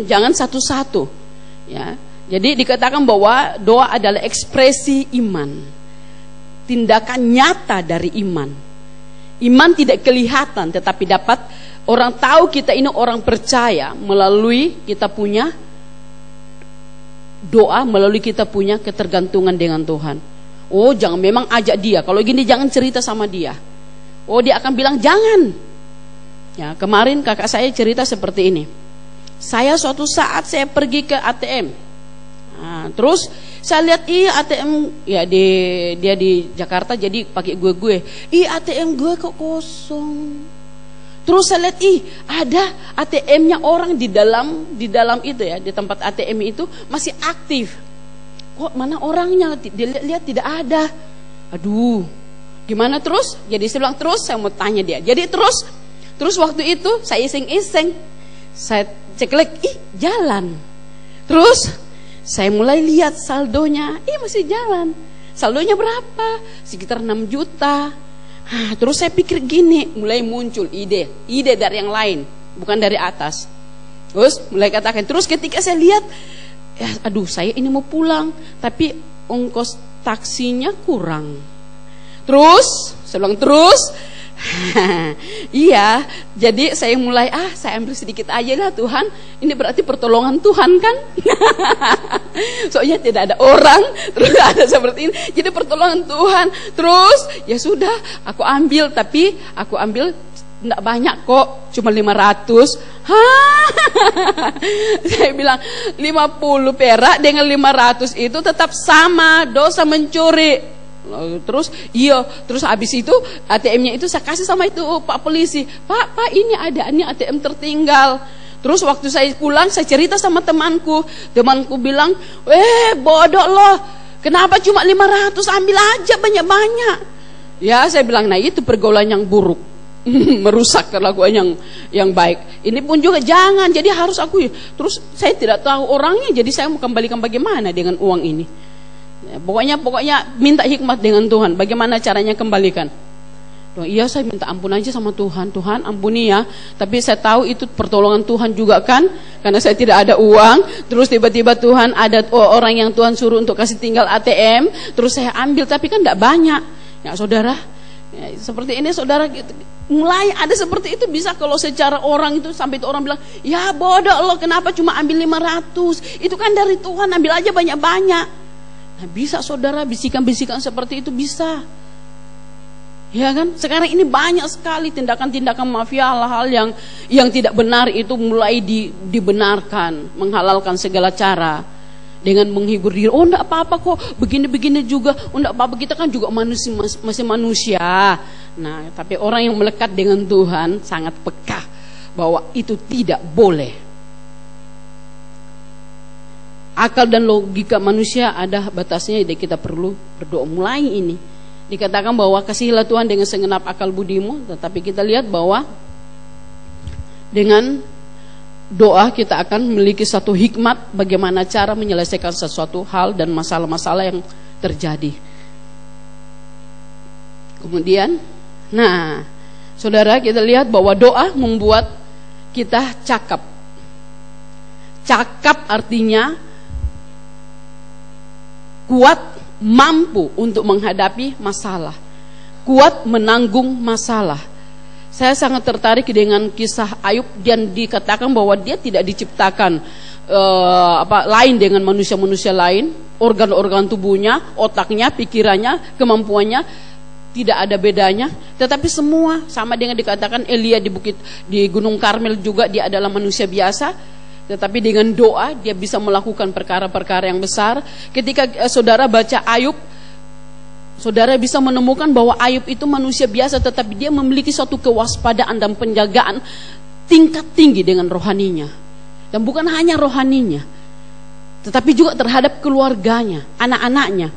Jangan satu-satu. Ya. Jadi dikatakan bahwa doa adalah ekspresi iman. Tindakan nyata dari iman. Iman tidak kelihatan, tetapi dapat orang tahu kita ini orang percaya melalui kita punya doa, melalui kita punya ketergantungan dengan Tuhan. Oh, jangan memang ajak dia. Kalau gini jangan cerita sama dia. Oh, dia akan bilang jangan. Ya, kemarin kakak saya cerita seperti ini. Saya suatu saat saya pergi ke ATM. Terus saya lihat ATM ya dia di Jakarta, jadi pakai gue. ATM gue kok kosong. Terus saya lihat ada ATM-nya orang di dalam itu ya, di tempat ATM itu masih aktif. Kok mana orangnya? Lihat tidak ada. Aduh, gimana terus? Jadi saya bilang terus saya mau tanya dia. Jadi terus waktu itu saya iseng-iseng, saya cek jalan. Terus saya mulai lihat saldonya, masih jalan. Saldonya berapa? Sekitar 6 juta. Terus saya pikir gini, mulai muncul ide dari yang lain, bukan dari atas. Terus mulai katakan, terus ketika saya lihat, aduh saya ini mau pulang, tapi ongkos taksinya kurang. Terus, saya bilang terus, iya, jadi saya mulai saya ambil sedikit aja lah Tuhan. Ini berarti pertolongan Tuhan kan? Soalnya tidak ada orang, terus ada seperti ini. Jadi pertolongan Tuhan. Terus ya sudah, aku ambil, tapi aku ambil tidak banyak kok, cuma 500. Saya bilang 50 perak dengan 500 itu tetap sama, dosa mencuri. Terus habis itu ATM-nya itu saya kasih sama itu Pak polisi. Pak ini ada, ini ATM tertinggal. Terus waktu saya pulang saya cerita sama temanku bilang, bodoh loh, kenapa cuma 500, ambil aja banyak-banyak. Ya saya bilang, nah itu pergaulan yang buruk. Merusak kelakuan yang baik. Ini pun juga jangan, jadi harus aku. Terus saya tidak tahu orangnya, jadi saya mau kembalikan bagaimana dengan uang ini. Pokoknya minta hikmat dengan Tuhan. Bagaimana caranya kembalikan? Iya, saya minta ampun aja sama Tuhan. Tuhan ampuni ya. Tapi saya tahu itu pertolongan Tuhan juga kan, karena saya tidak ada uang. Terus tiba-tiba Tuhan ada orang yang Tuhan suruh untuk kasih tinggal ATM. Terus saya ambil, tapi kan tidak banyak. Ya saudara, ya, seperti ini saudara, mulai ada seperti itu. Bisa kalau secara orang itu sampai itu orang bilang, ya bodoh loh, kenapa cuma ambil 500? Itu kan dari Tuhan, ambil aja banyak-banyak. Nah, bisa saudara, bisikan-bisikan seperti itu bisa. Ya kan? Sekarang ini banyak sekali tindakan-tindakan mafia, hal-hal yang tidak benar itu mulai dibenarkan, menghalalkan segala cara dengan menghibur diri. Oh, enggak apa-apa kok, begini-begini juga. Oh, enggak apa-apa, kita kan juga masih manusia. Nah, tapi orang yang melekat dengan Tuhan sangat peka bahwa itu tidak boleh. Akal dan logika manusia ada batasnya, jadi kita perlu berdoa. Mulai ini dikatakan bahwa kasihilah Tuhan dengan segenap akal budimu, tetapi kita lihat bahwa dengan doa kita akan memiliki satu hikmat bagaimana cara menyelesaikan sesuatu hal dan masalah-masalah yang terjadi. Kemudian, nah, saudara, kita lihat bahwa doa membuat kita cakap. Cakap artinya kuat, mampu untuk menghadapi masalah, kuat menanggung masalah. Saya sangat tertarik dengan kisah Ayub, dan dikatakan bahwa dia tidak diciptakan lain dengan manusia-manusia lain. Organ-organ tubuhnya, otaknya, pikirannya, kemampuannya tidak ada bedanya. Tetapi semua sama dengan dikatakan Elia di Gunung Karmel juga, dia adalah manusia biasa. Tetapi dengan doa dia bisa melakukan perkara-perkara yang besar. Ketika saudara baca Ayub, saudara bisa menemukan bahwa Ayub itu manusia biasa, tetapi dia memiliki suatu kewaspadaan dan penjagaan tingkat tinggi dengan rohaninya. Dan bukan hanya rohaninya, tetapi juga terhadap keluarganya, anak-anaknya.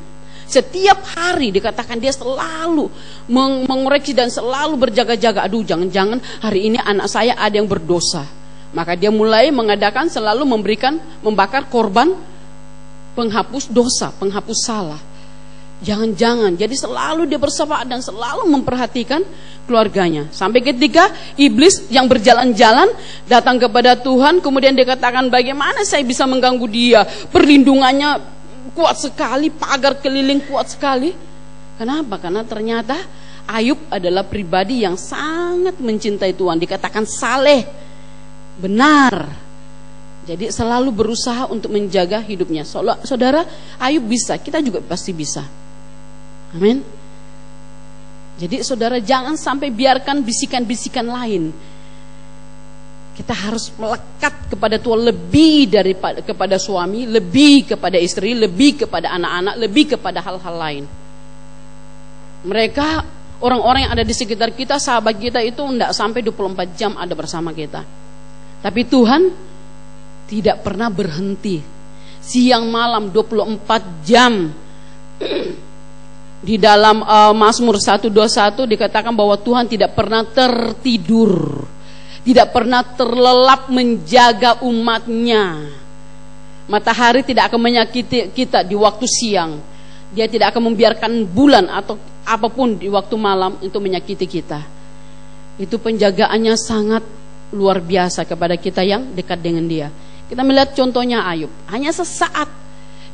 Setiap hari dikatakan dia selalu mengoreksi dan selalu berjaga-jaga. Aduh, jangan-jangan hari ini anak saya ada yang berdosa. Maka dia mulai mengadakan selalu membakar korban penghapus dosa, penghapus salah. Jangan-jangan, jadi selalu dia bersama dan selalu memperhatikan keluarganya. Sampai ketika iblis yang berjalan-jalan datang kepada Tuhan, kemudian dikatakan, bagaimana saya bisa mengganggu dia? Perlindungannya kuat sekali, pagar keliling kuat sekali. Kenapa? Karena ternyata Ayub adalah pribadi yang sangat mencintai Tuhan. Dikatakan saleh, benar. Jadi selalu berusaha untuk menjaga hidupnya. Saudara, Ayub bisa, kita juga pasti bisa. Amin. Jadi saudara, jangan sampai biarkan bisikan-bisikan lain. Kita harus melekat kepada Tuhan lebih daripada kepada suami, lebih kepada istri, lebih kepada anak-anak, lebih kepada hal-hal lain. Mereka, orang-orang yang ada di sekitar kita, sahabat kita itu tidak sampai 24 jam ada bersama kita. Tapi Tuhan tidak pernah berhenti. Siang malam 24 jam. Di dalam Mazmur 121 dikatakan bahwa Tuhan tidak pernah tertidur, tidak pernah terlelap menjaga umatnya. Matahari tidak akan menyakiti kita di waktu siang. Dia tidak akan membiarkan bulan atau apapun di waktu malam untuk menyakiti kita. Itu penjagaannya sangat luar biasa kepada kita yang dekat dengan dia. Kita melihat contohnya Ayub, hanya sesaat.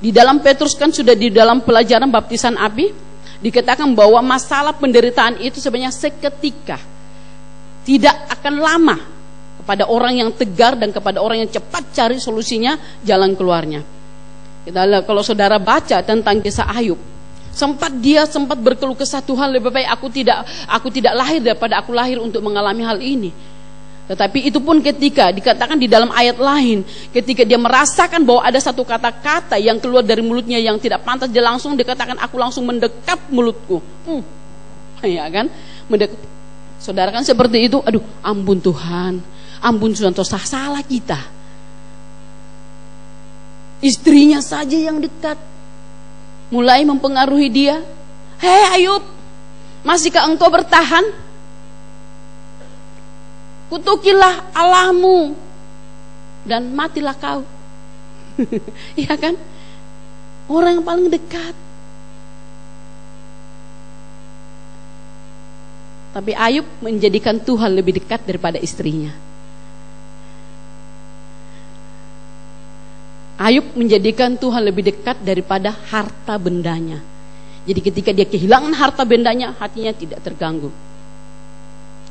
Di dalam Petrus kan sudah di dalam pelajaran baptisan api dikatakan bahwa masalah penderitaan itu sebenarnya seketika, tidak akan lama kepada orang yang tegar dan kepada orang yang cepat cari solusinya, jalan keluarnya. Kalau saudara baca tentang kisah Ayub, dia sempat berkeluh kesah, Tuhan lebih baik aku tidak lahir daripada aku lahir untuk mengalami hal ini. Tetapi itu pun ketika dikatakan di dalam ayat lain, ketika dia merasakan bahwa ada satu kata-kata yang keluar dari mulutnya yang tidak pantas, dia langsung dikatakan, aku langsung mendekap mulutku. Ya kan? Mendekap. Saudara kan seperti itu, aduh, ampun Tuhan, ampun Tuhan, salah kita. Istrinya saja yang dekat mulai mempengaruhi dia. Hei Ayub, masihkah engkau bertahan? Kutukilah Allahmu dan matilah kau. Iya kan? Orang yang paling dekat. Tapi Ayub menjadikan Tuhan lebih dekat daripada istrinya. Ayub menjadikan Tuhan lebih dekat daripada harta bendanya. Jadi ketika dia kehilangan harta bendanya, hatinya tidak terganggu.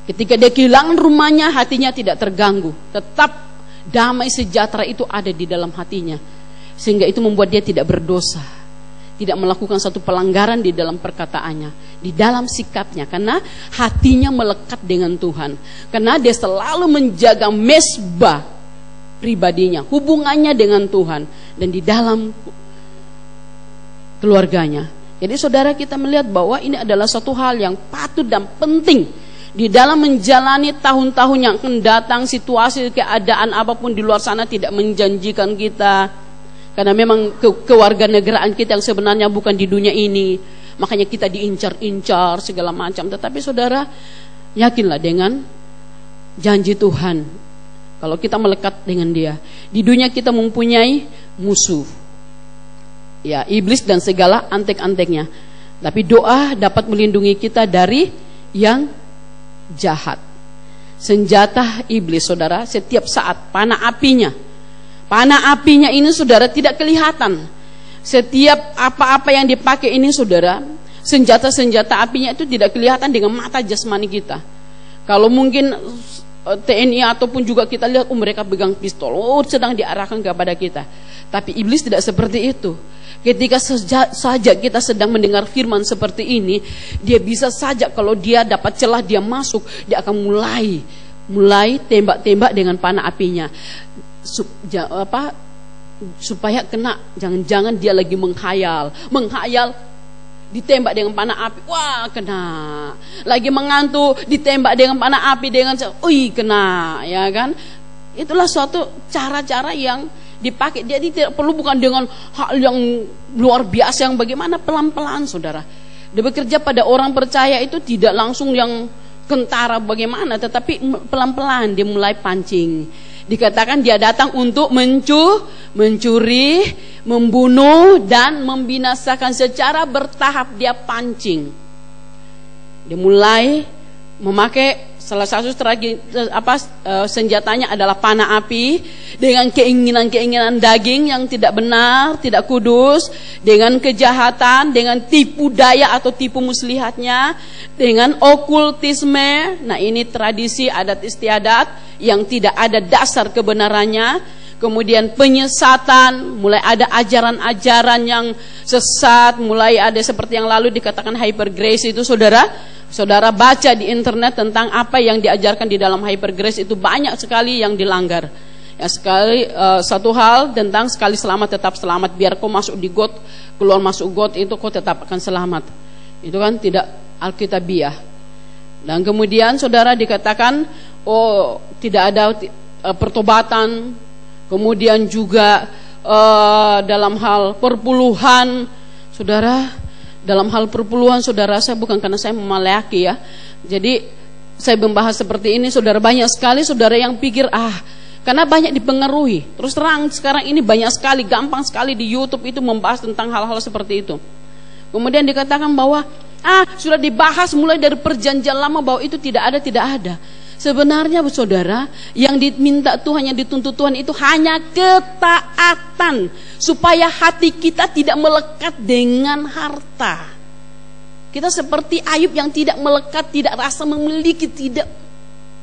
Ketika dia kehilangan rumahnya, hatinya tidak terganggu. Tetap damai sejahtera itu ada di dalam hatinya. Sehingga itu membuat dia tidak berdosa, tidak melakukan satu pelanggaran di dalam perkataannya, di dalam sikapnya. Karena hatinya melekat dengan Tuhan. Karena dia selalu menjaga mesbah pribadinya, hubungannya dengan Tuhan, dan di dalam keluarganya. Jadi saudara, kita melihat bahwa ini adalah satu hal yang patut dan penting di dalam menjalani tahun-tahun yang akan datang. Situasi, keadaan apapun di luar sana tidak menjanjikan kita, karena memang kewarganegaraan kita yang sebenarnya bukan di dunia ini, makanya kita diincar-incar segala macam. Tetapi saudara, yakinlah dengan janji Tuhan, kalau kita melekat dengan dia. Di dunia kita mempunyai musuh, ya, iblis dan segala antek-anteknya. Tapi doa dapat melindungi kita dari yang jahat. Senjata iblis, saudara, setiap saat panah apinya ini, saudara, tidak kelihatan. Setiap apa-apa yang dipakai ini, saudara, senjata-senjata apinya itu tidak kelihatan dengan mata jasmani kita. Kalau mungkin TNI ataupun juga kita lihat, mereka pegang pistol, sedang diarahkan kepada kita. Tapi iblis tidak seperti itu. Ketika saja kita sedang mendengar firman seperti ini, dia bisa saja kalau dia dapat celah dia masuk, dia akan mulai tembak-tembak dengan panah apinya. Supaya kena, jangan-jangan dia lagi menghayal, ditembak dengan panah api, wah kena. Lagi mengantuk, ditembak dengan panah api dengan kena, ya kan? Itulah suatu cara-cara yang dipakai. Jadi tidak perlu bukan dengan hal yang luar biasa yang bagaimana, pelan-pelan saudara. Dia bekerja pada orang percaya itu tidak langsung yang kentara bagaimana, tetapi pelan-pelan dia mulai pancing. Dikatakan dia datang untuk mencuri, membunuh dan membinasakan. Secara bertahap dia pancing. Dia mulai memakai salah satu senjatanya adalah panah api, dengan keinginan-keinginan daging yang tidak benar, tidak kudus, dengan kejahatan, dengan tipu daya atau tipu muslihatnya, dengan okultisme. Nah, ini tradisi adat istiadat yang tidak ada dasar kebenarannya. Kemudian penyesatan, mulai ada ajaran-ajaran yang sesat, mulai ada seperti yang lalu dikatakan hyper grace itu Saudara baca di internet tentang apa yang diajarkan di dalam hyper grace itu banyak sekali yang dilanggar. Ya, satu hal tentang sekali selamat tetap selamat, biar kau masuk di got, keluar masuk got itu kau tetap akan selamat. Itu kan tidak alkitabiah. Dan kemudian saudara dikatakan tidak ada pertobatan. Kemudian juga dalam hal perpuluhan, saudara. Dalam hal perpuluhan, saudara, saya bukan karena saya memalaki ya. Jadi saya membahas seperti ini, saudara, banyak sekali saudara yang pikir karena banyak dipengaruhi. Terus terang sekarang ini banyak sekali, gampang sekali di YouTube itu membahas tentang hal-hal seperti itu. Kemudian dikatakan bahwa sudah dibahas mulai dari perjanjian lama bahwa itu tidak ada. Sebenarnya saudara, yang diminta Tuhan, yang dituntut Tuhan itu hanya ketaatan, supaya hati kita tidak melekat dengan harta. Kita seperti Ayub yang tidak melekat, tidak rasa memiliki, tidak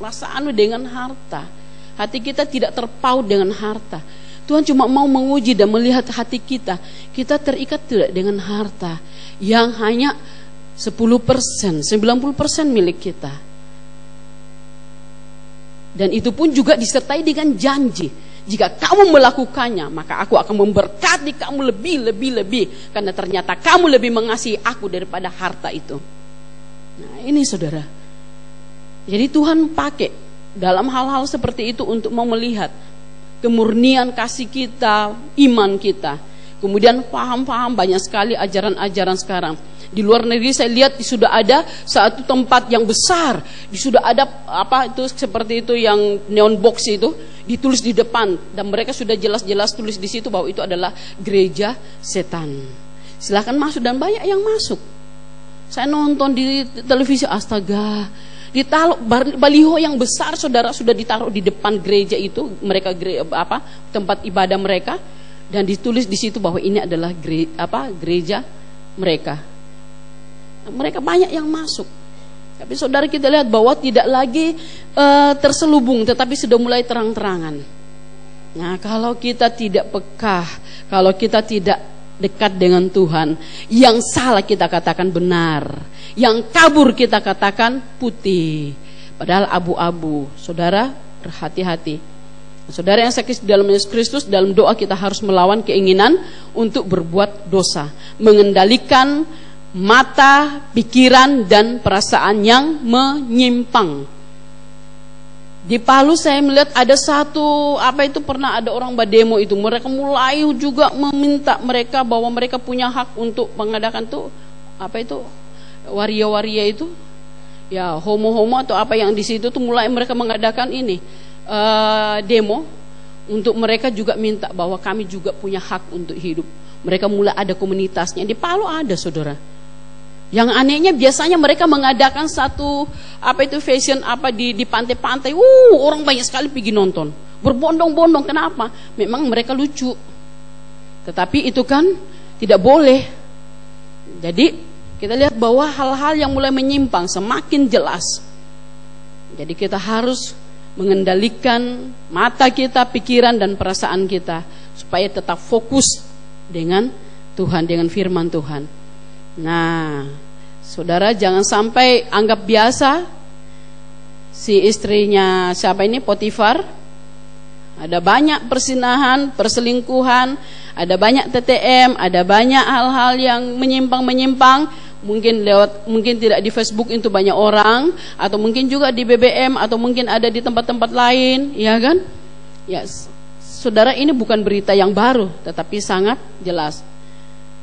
rasa dengan harta. Hati kita tidak terpaut dengan harta. Tuhan cuma mau menguji dan melihat hati kita. Kita terikat tidak dengan harta yang hanya 10%, 90% milik kita. Dan itu pun juga disertai dengan janji. Jika kamu melakukannya, maka aku akan memberkati kamu lebih. Karena ternyata kamu lebih mengasihi aku daripada harta itu. Nah, ini saudara. Jadi Tuhan pakai dalam hal-hal seperti itu untuk mau melihat kemurnian kasih kita, iman kita. Kemudian paham-paham banyak sekali ajaran-ajaran sekarang. Di luar negeri saya lihat sudah ada satu tempat yang besar, sudah ada seperti itu yang neon box itu ditulis di depan, dan mereka sudah jelas-jelas tulis di situ bahwa itu adalah gereja setan. Silakan masuk, dan banyak yang masuk. Saya nonton di televisi, astaga, ditaruh baliho yang besar saudara, sudah ditaruh di depan gereja itu, mereka tempat ibadah mereka, dan ditulis di situ bahwa ini adalah gereja mereka. Mereka banyak yang masuk. Tapi saudara, kita lihat bahwa tidak lagi terselubung, tetapi sudah mulai terang-terangan. Nah, kalau kita tidak peka, kalau kita tidak dekat dengan Tuhan, yang salah kita katakan benar, yang kabur kita katakan putih, padahal abu-abu. Saudara, berhati-hati. Saudara yang sakit di dalam Yesus Kristus, dalam doa kita harus melawan keinginan untuk berbuat dosa, mengendalikan mata, pikiran, dan perasaan yang menyimpang. Di Palu saya melihat ada pernah ada orang bademo itu, mereka mulai juga meminta mereka bahwa mereka punya hak untuk mengadakan waria-waria itu, ya homo-homo atau apa yang di situ tuh, mulai mereka mengadakan demo untuk mereka juga minta bahwa kami juga punya hak untuk hidup. Mereka mulai ada komunitasnya di Palu, ada saudara. Yang anehnya biasanya mereka mengadakan satu fashion di pantai-pantai. Orang banyak sekali pergi nonton, berbondong-bondong. Kenapa? Memang mereka lucu. Tetapi itu kan tidak boleh. Jadi kita lihat bahwa hal-hal yang mulai menyimpang semakin jelas. Jadi kita harus mengendalikan mata kita, pikiran, dan perasaan kita supaya tetap fokus dengan Tuhan, dengan firman Tuhan. Nah, saudara jangan sampai anggap biasa si istrinya siapa ini, Potifar. Ada banyak persinahan, perselingkuhan, ada banyak TTM, ada banyak hal-hal yang menyimpang-menyimpang. Mungkin tidak di Facebook itu banyak orang, atau mungkin juga di BBM, atau mungkin ada di tempat-tempat lain, ya kan? Ya, saudara, ini bukan berita yang baru, tetapi sangat jelas.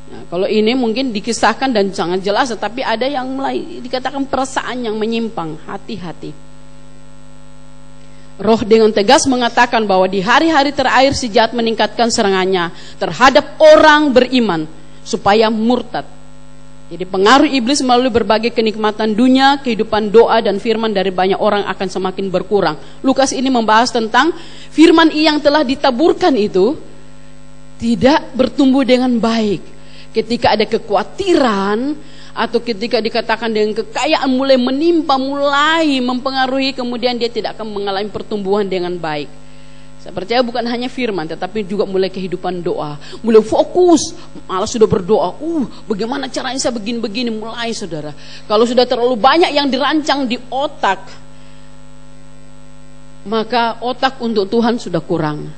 Nah, kalau ini mungkin dikisahkan dan sangat jelas, tetapi ada yang mulai dikatakan perasaan yang menyimpang. Hati-hati. Roh dengan tegas mengatakan bahwa di hari-hari terakhir si jahat meningkatkan serangannya terhadap orang beriman supaya murtad. Jadi pengaruh iblis melalui berbagai kenikmatan dunia, kehidupan doa dan firman dari banyak orang akan semakin berkurang. Lukas ini membahas tentang firman yang telah ditaburkan itu tidak bertumbuh dengan baik. Ketika ada kekhawatiran atau ketika dikatakan dengan kekayaan mulai menimpa, mulai mempengaruhi, kemudian dia tidak akan mengalami pertumbuhan dengan baik. Saya percaya bukan hanya firman, tetapi juga mulai kehidupan doa, mulai fokus, malah sudah berdoa. Bagaimana caranya saya begini-begini, mulai saudara. Kalau sudah terlalu banyak yang dirancang di otak, maka otak untuk Tuhan sudah kurang.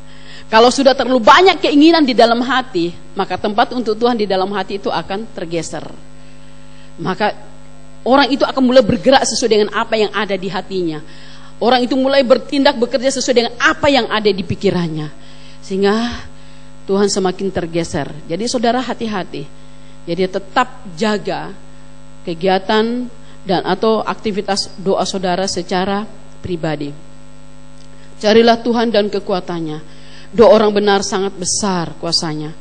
Kalau sudah terlalu banyak keinginan di dalam hati, maka tempat untuk Tuhan di dalam hati itu akan tergeser. Maka orang itu akan mulai bergerak sesuai dengan apa yang ada di hatinya. Orang itu mulai bertindak, bekerja sesuai dengan apa yang ada di pikirannya. Sehingga Tuhan semakin tergeser. Jadi saudara hati-hati. Jadi tetap jaga kegiatan dan atau aktivitas doa saudara secara pribadi. Carilah Tuhan dan kekuatannya. Doa orang benar sangat besar kuasanya.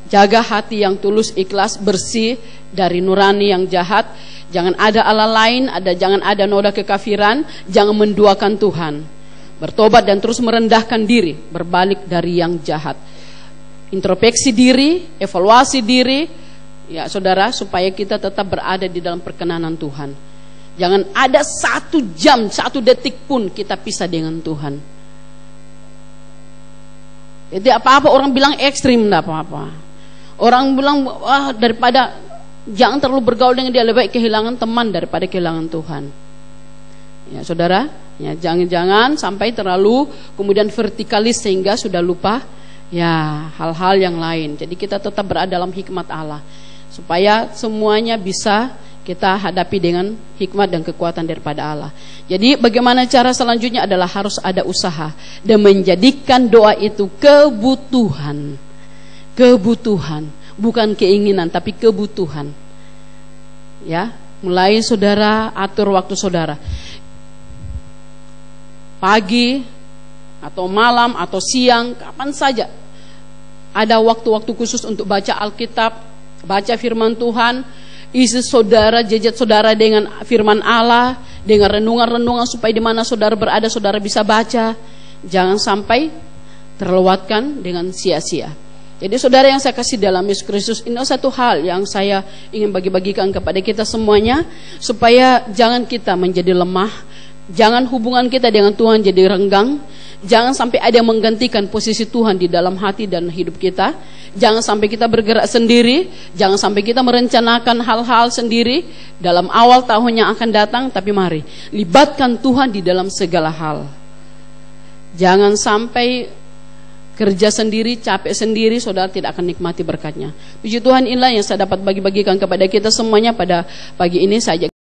Jaga hati yang tulus, ikhlas, bersih dari nurani yang jahat. Jangan ada Allah lain, jangan ada noda kekafiran, jangan menduakan Tuhan. Bertobat dan terus merendahkan diri, berbalik dari yang jahat. Introspeksi diri, evaluasi diri, ya saudara, supaya kita tetap berada di dalam perkenanan Tuhan. Jangan ada 1 jam, 1 detik pun kita pisah dengan Tuhan. Jadi apa-apa orang bilang ekstrim, enggak apa-apa. Orang bilang daripada jangan terlalu bergaul dengan dia, lebih baik kehilangan teman daripada kehilangan Tuhan. Ya saudara, ya jangan sampai terlalu kemudian vertikalis sehingga sudah lupa ya hal-hal yang lain. Jadi kita tetap berada dalam hikmat Allah supaya semuanya bisa kita hadapi dengan hikmat dan kekuatan daripada Allah. Jadi bagaimana cara selanjutnya adalah harus ada usaha dan menjadikan doa itu kebutuhan. Kebutuhan, bukan keinginan tapi kebutuhan. Ya, mulai saudara atur waktu saudara. Pagi atau malam atau siang, kapan saja ada waktu-waktu khusus untuk baca Alkitab, baca firman Tuhan, isi saudara, jejak saudara dengan firman Allah, dengan renungan-renungan supaya di mana saudara berada saudara bisa baca. Jangan sampai terlewatkan dengan sia-sia. Jadi saudara yang saya kasih dalam Yesus Kristus, ini satu hal yang saya ingin bagi-bagikan kepada kita semuanya, supaya jangan kita menjadi lemah, jangan hubungan kita dengan Tuhan jadi renggang, jangan sampai ada yang menggantikan posisi Tuhan di dalam hati dan hidup kita, jangan sampai kita bergerak sendiri, jangan sampai kita merencanakan hal-hal sendiri dalam awal tahun yang akan datang, tapi mari libatkan Tuhan di dalam segala hal. Jangan sampai kerja sendiri, capek sendiri, saudara tidak akan nikmati berkatnya. Puji Tuhan, inilah yang saya dapat bagi-bagikan kepada kita semuanya pada pagi ini saja.